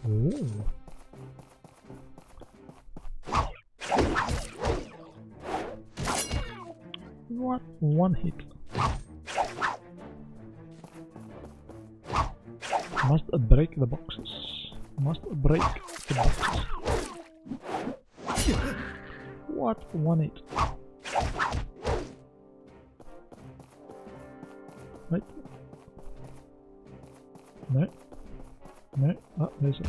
Ooh. What? One hit. Must break the boxes. Must break the boxes. What? One hit. Wait. No. No. Oh, there's a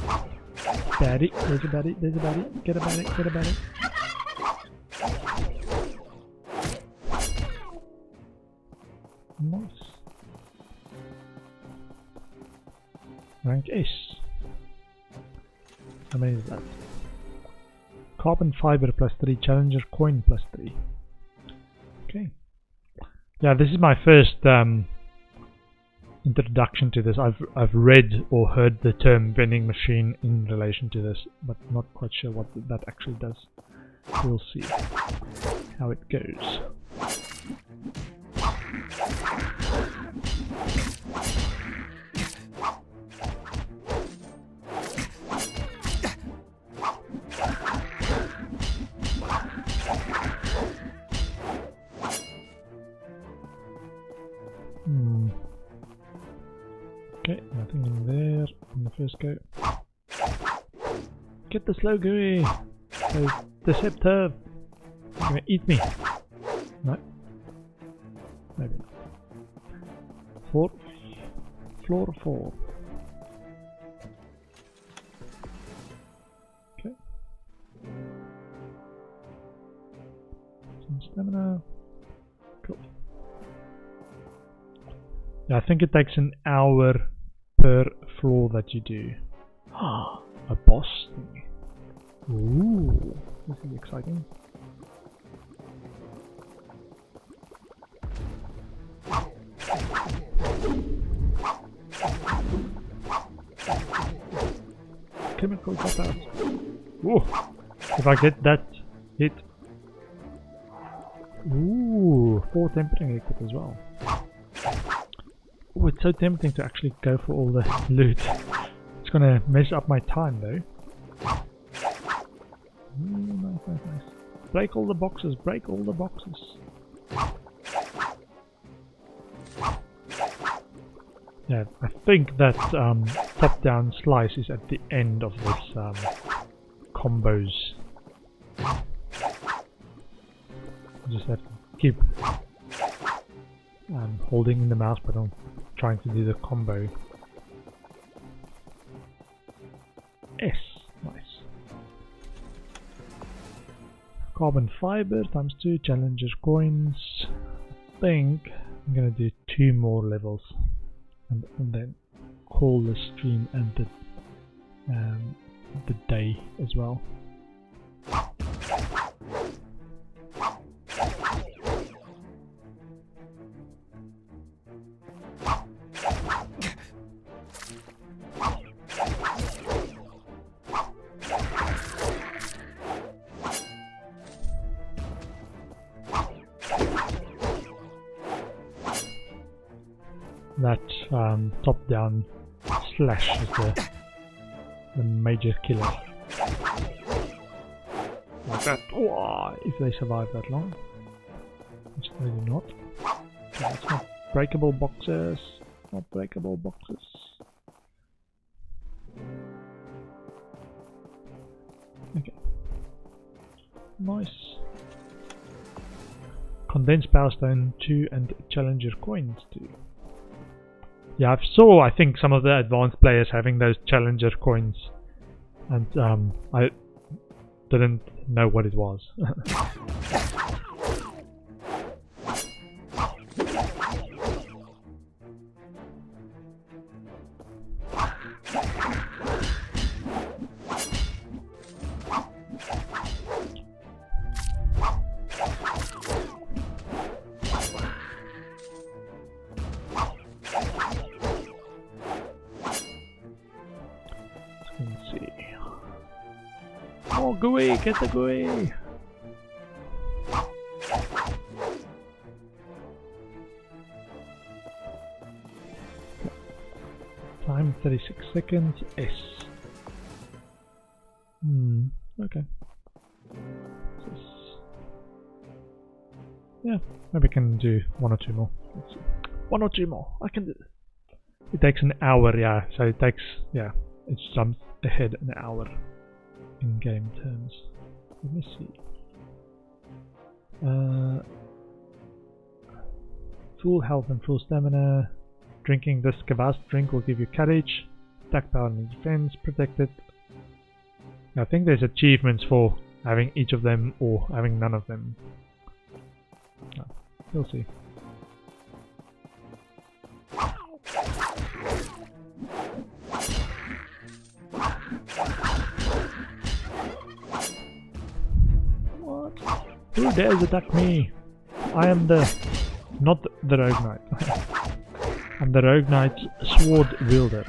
baddie. There's a baddie. There's a baddie. Get a baddie. Get a baddie. Nice. Rank S. How many is that? Carbon fiber +3, Challenger coin +3. Okay. Yeah, this is my first introduction to this. I've read or heard the term vending machine in relation to this, but not quite sure what that actually does. We'll see how it goes. Okay, nothing in there on the first go. Get the slow gooey! Deceptive! You're gonna eat me! No. Maybe not. Floor 4. Okay. Some stamina. Cool. Yeah, I think it takes an hour per floor that you do. A boss thing. Ooh, this is exciting. Chemical dropout. Ooh, if I get that hit. Ooh, 4 tempering liquid as well. Oh, it's so tempting to actually go for all the loot. It's gonna mess up my time though. Nice, nice, nice. Break all the boxes, break all the boxes. Yeah, I think that top-down slice is at the end of this combos. Just have to keep holding in the mouse button, trying to do the combo. S, nice. Carbon fiber times 2, Challenger coins. I think I'm gonna do 2 more levels, and then call the stream and the day as well. That top-down slash is the major killer. Like that. Oh, if they survive that long. Which they do not. That's not breakable boxes. Not breakable boxes. Okay. Nice. Condensed Power Stone 2 and Challenger Coins 2. Yeah, I think some of the advanced players having those Challenger Coins, and I didn't know what it was. Oh, gooey! Get the gooey! Time 36 seconds. S. Okay. Yeah, maybe I can do one or two more. Let's see. One or two more. I can do this. It takes an hour, yeah. So it takes, yeah, it jumps ahead an hour in game terms. Let me see. Full health and full stamina. Drinking this kvass drink will give you courage, attack power and defense, protected. I think there's achievements for having each of them or having none of them. Oh, we'll see. What? Who dares attack me? I am not the Rogue Knight. I'm the Rogue Knight's sword wielder.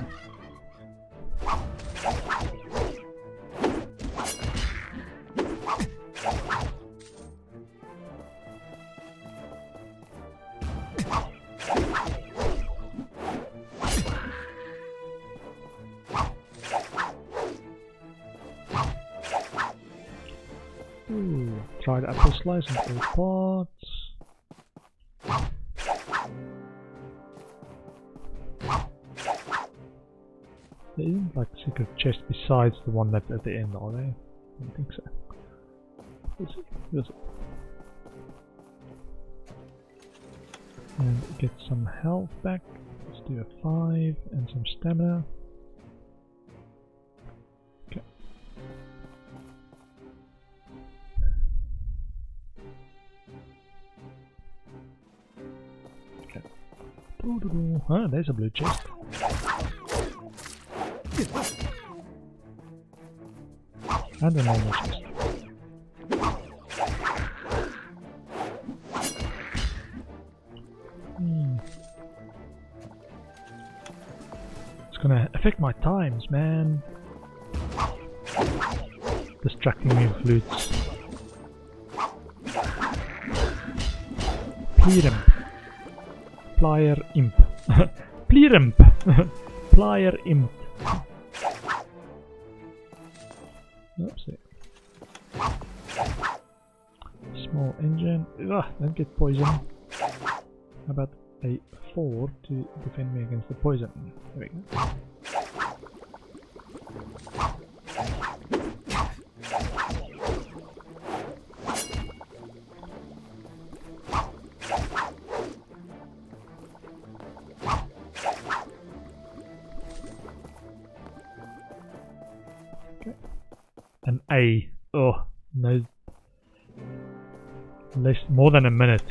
Ooh, tried apple slice in all parts. There isn't like a secret chest besides the one that's at the end, are there? I don't think so. We'll see. We'll see. And get some health back. Let's do a 5 and some stamina. Okay. Okay. Ah, there's a blue chest. And a normal chest. It's gonna affect my times, man. Distracting me with loots. Pliremp. Plier imp. Pliremp. Plier imp. Oopsie. Small engine. Ugh, don't get poison. How about a 4 to defend me against the poison? There we go. An A. Oh, no. More than a minute.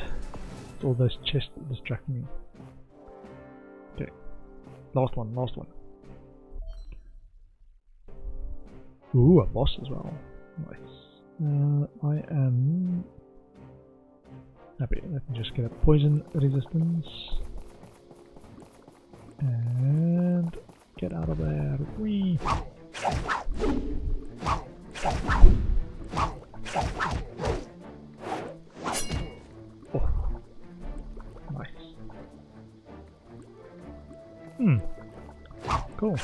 All those chests distract me. Okay. Last one, last one. Ooh, a boss as well. Nice. I am happy. Let me just get a poison resistance. And get out of there. Whee! Oh, nice. Cool.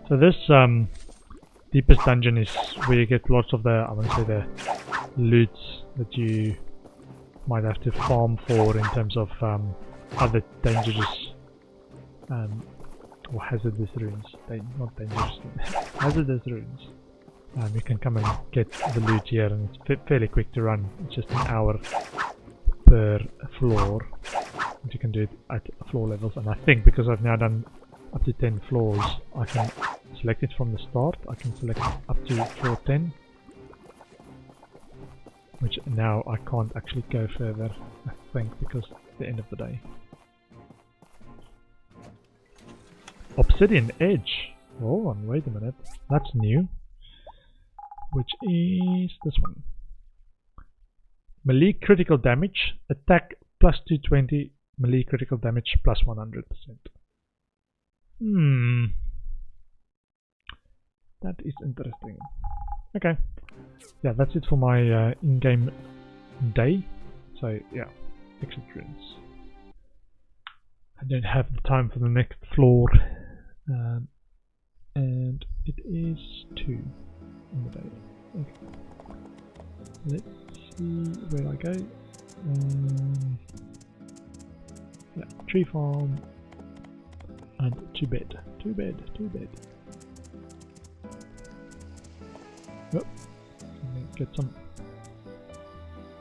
So this deepest dungeon is where you get lots of the, I won't say the loots that you might have to farm for in terms of other dangerous or hazardous runes. Not dangerous, hazardous runes. You can come and get the loot here, and it's fairly quick to run. It's just an hour per floor. And you can do it at floor levels, and I think because I've now done up to 10 floors, I can select it from the start. I can select up to floor 10, which now I can't actually go further, I think, because it's the end of the day. Obsidian Edge. Hold on, wait a minute. That's new. Which is this one. Melee critical damage, attack plus 220, melee critical damage plus 100%. That is interesting. Okay. Yeah, that's it for my in-game day. So yeah, exit runes. I don't have the time for the next floor. And it is 2 in the day. Okay. Let's see where I go. Yeah, tree farm and to bed. To bed. Yep. Let me get some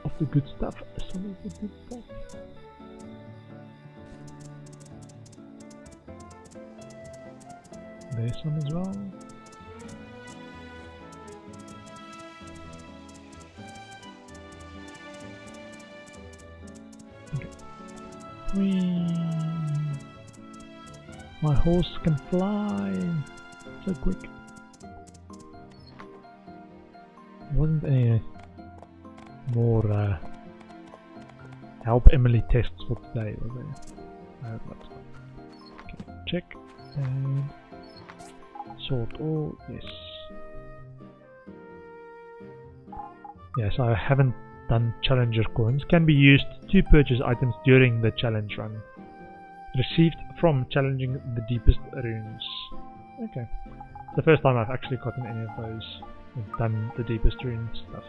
of the good stuff. There's some as well. Okay. Whee! My horse can fly so quick. There wasn't any more help Emily tests for today, was there? I hope not. Okay, check and sort all, yes. Yes, I haven't done challenger coins. Can be used to purchase items during the challenge run. Received from challenging the deepest runes. Okay. It's the first time I've actually gotten any of those and done the deepest rune stuff.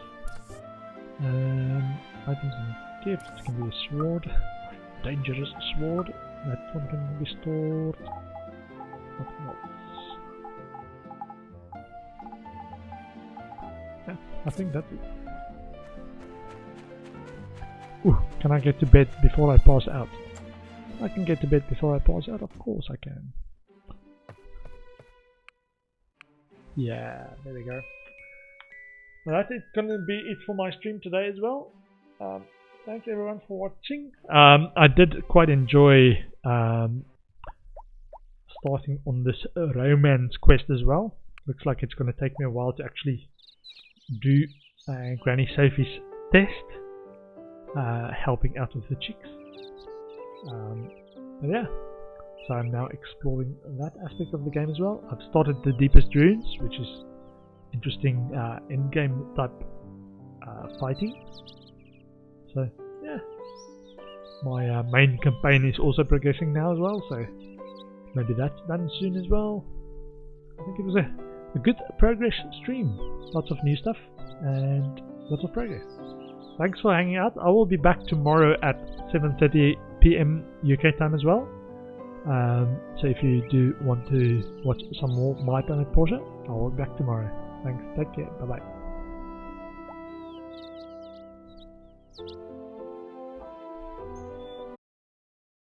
Items and gifts can be a sword. Dangerous sword. That one can be stored. Nothing else. Yeah, I think that's it. Ooh, can I get to bed before I pass out? I can get to bed before I pass out, of course I can. Yeah, there we go. Well, that's gonna be it for my stream today as well. Thank you everyone for watching. I did quite enjoy starting on this romance quest as well. Looks like it's gonna take me a while to actually do Granny Sophie's test, helping out with the chicks. But yeah, so I'm now exploring that aspect of the game as well. I've started the deepest runes, which is interesting in-game type fighting. So yeah, my main campaign is also progressing now as well, so maybe that's done soon as well. I think it was a good progress stream. Lots of new stuff and lots of progress. Thanks for hanging out. I will be back tomorrow at 7:30 PM UK time as well. So if you do want to watch some more My Time at Portia, I will be back tomorrow. Thanks, take care, bye bye.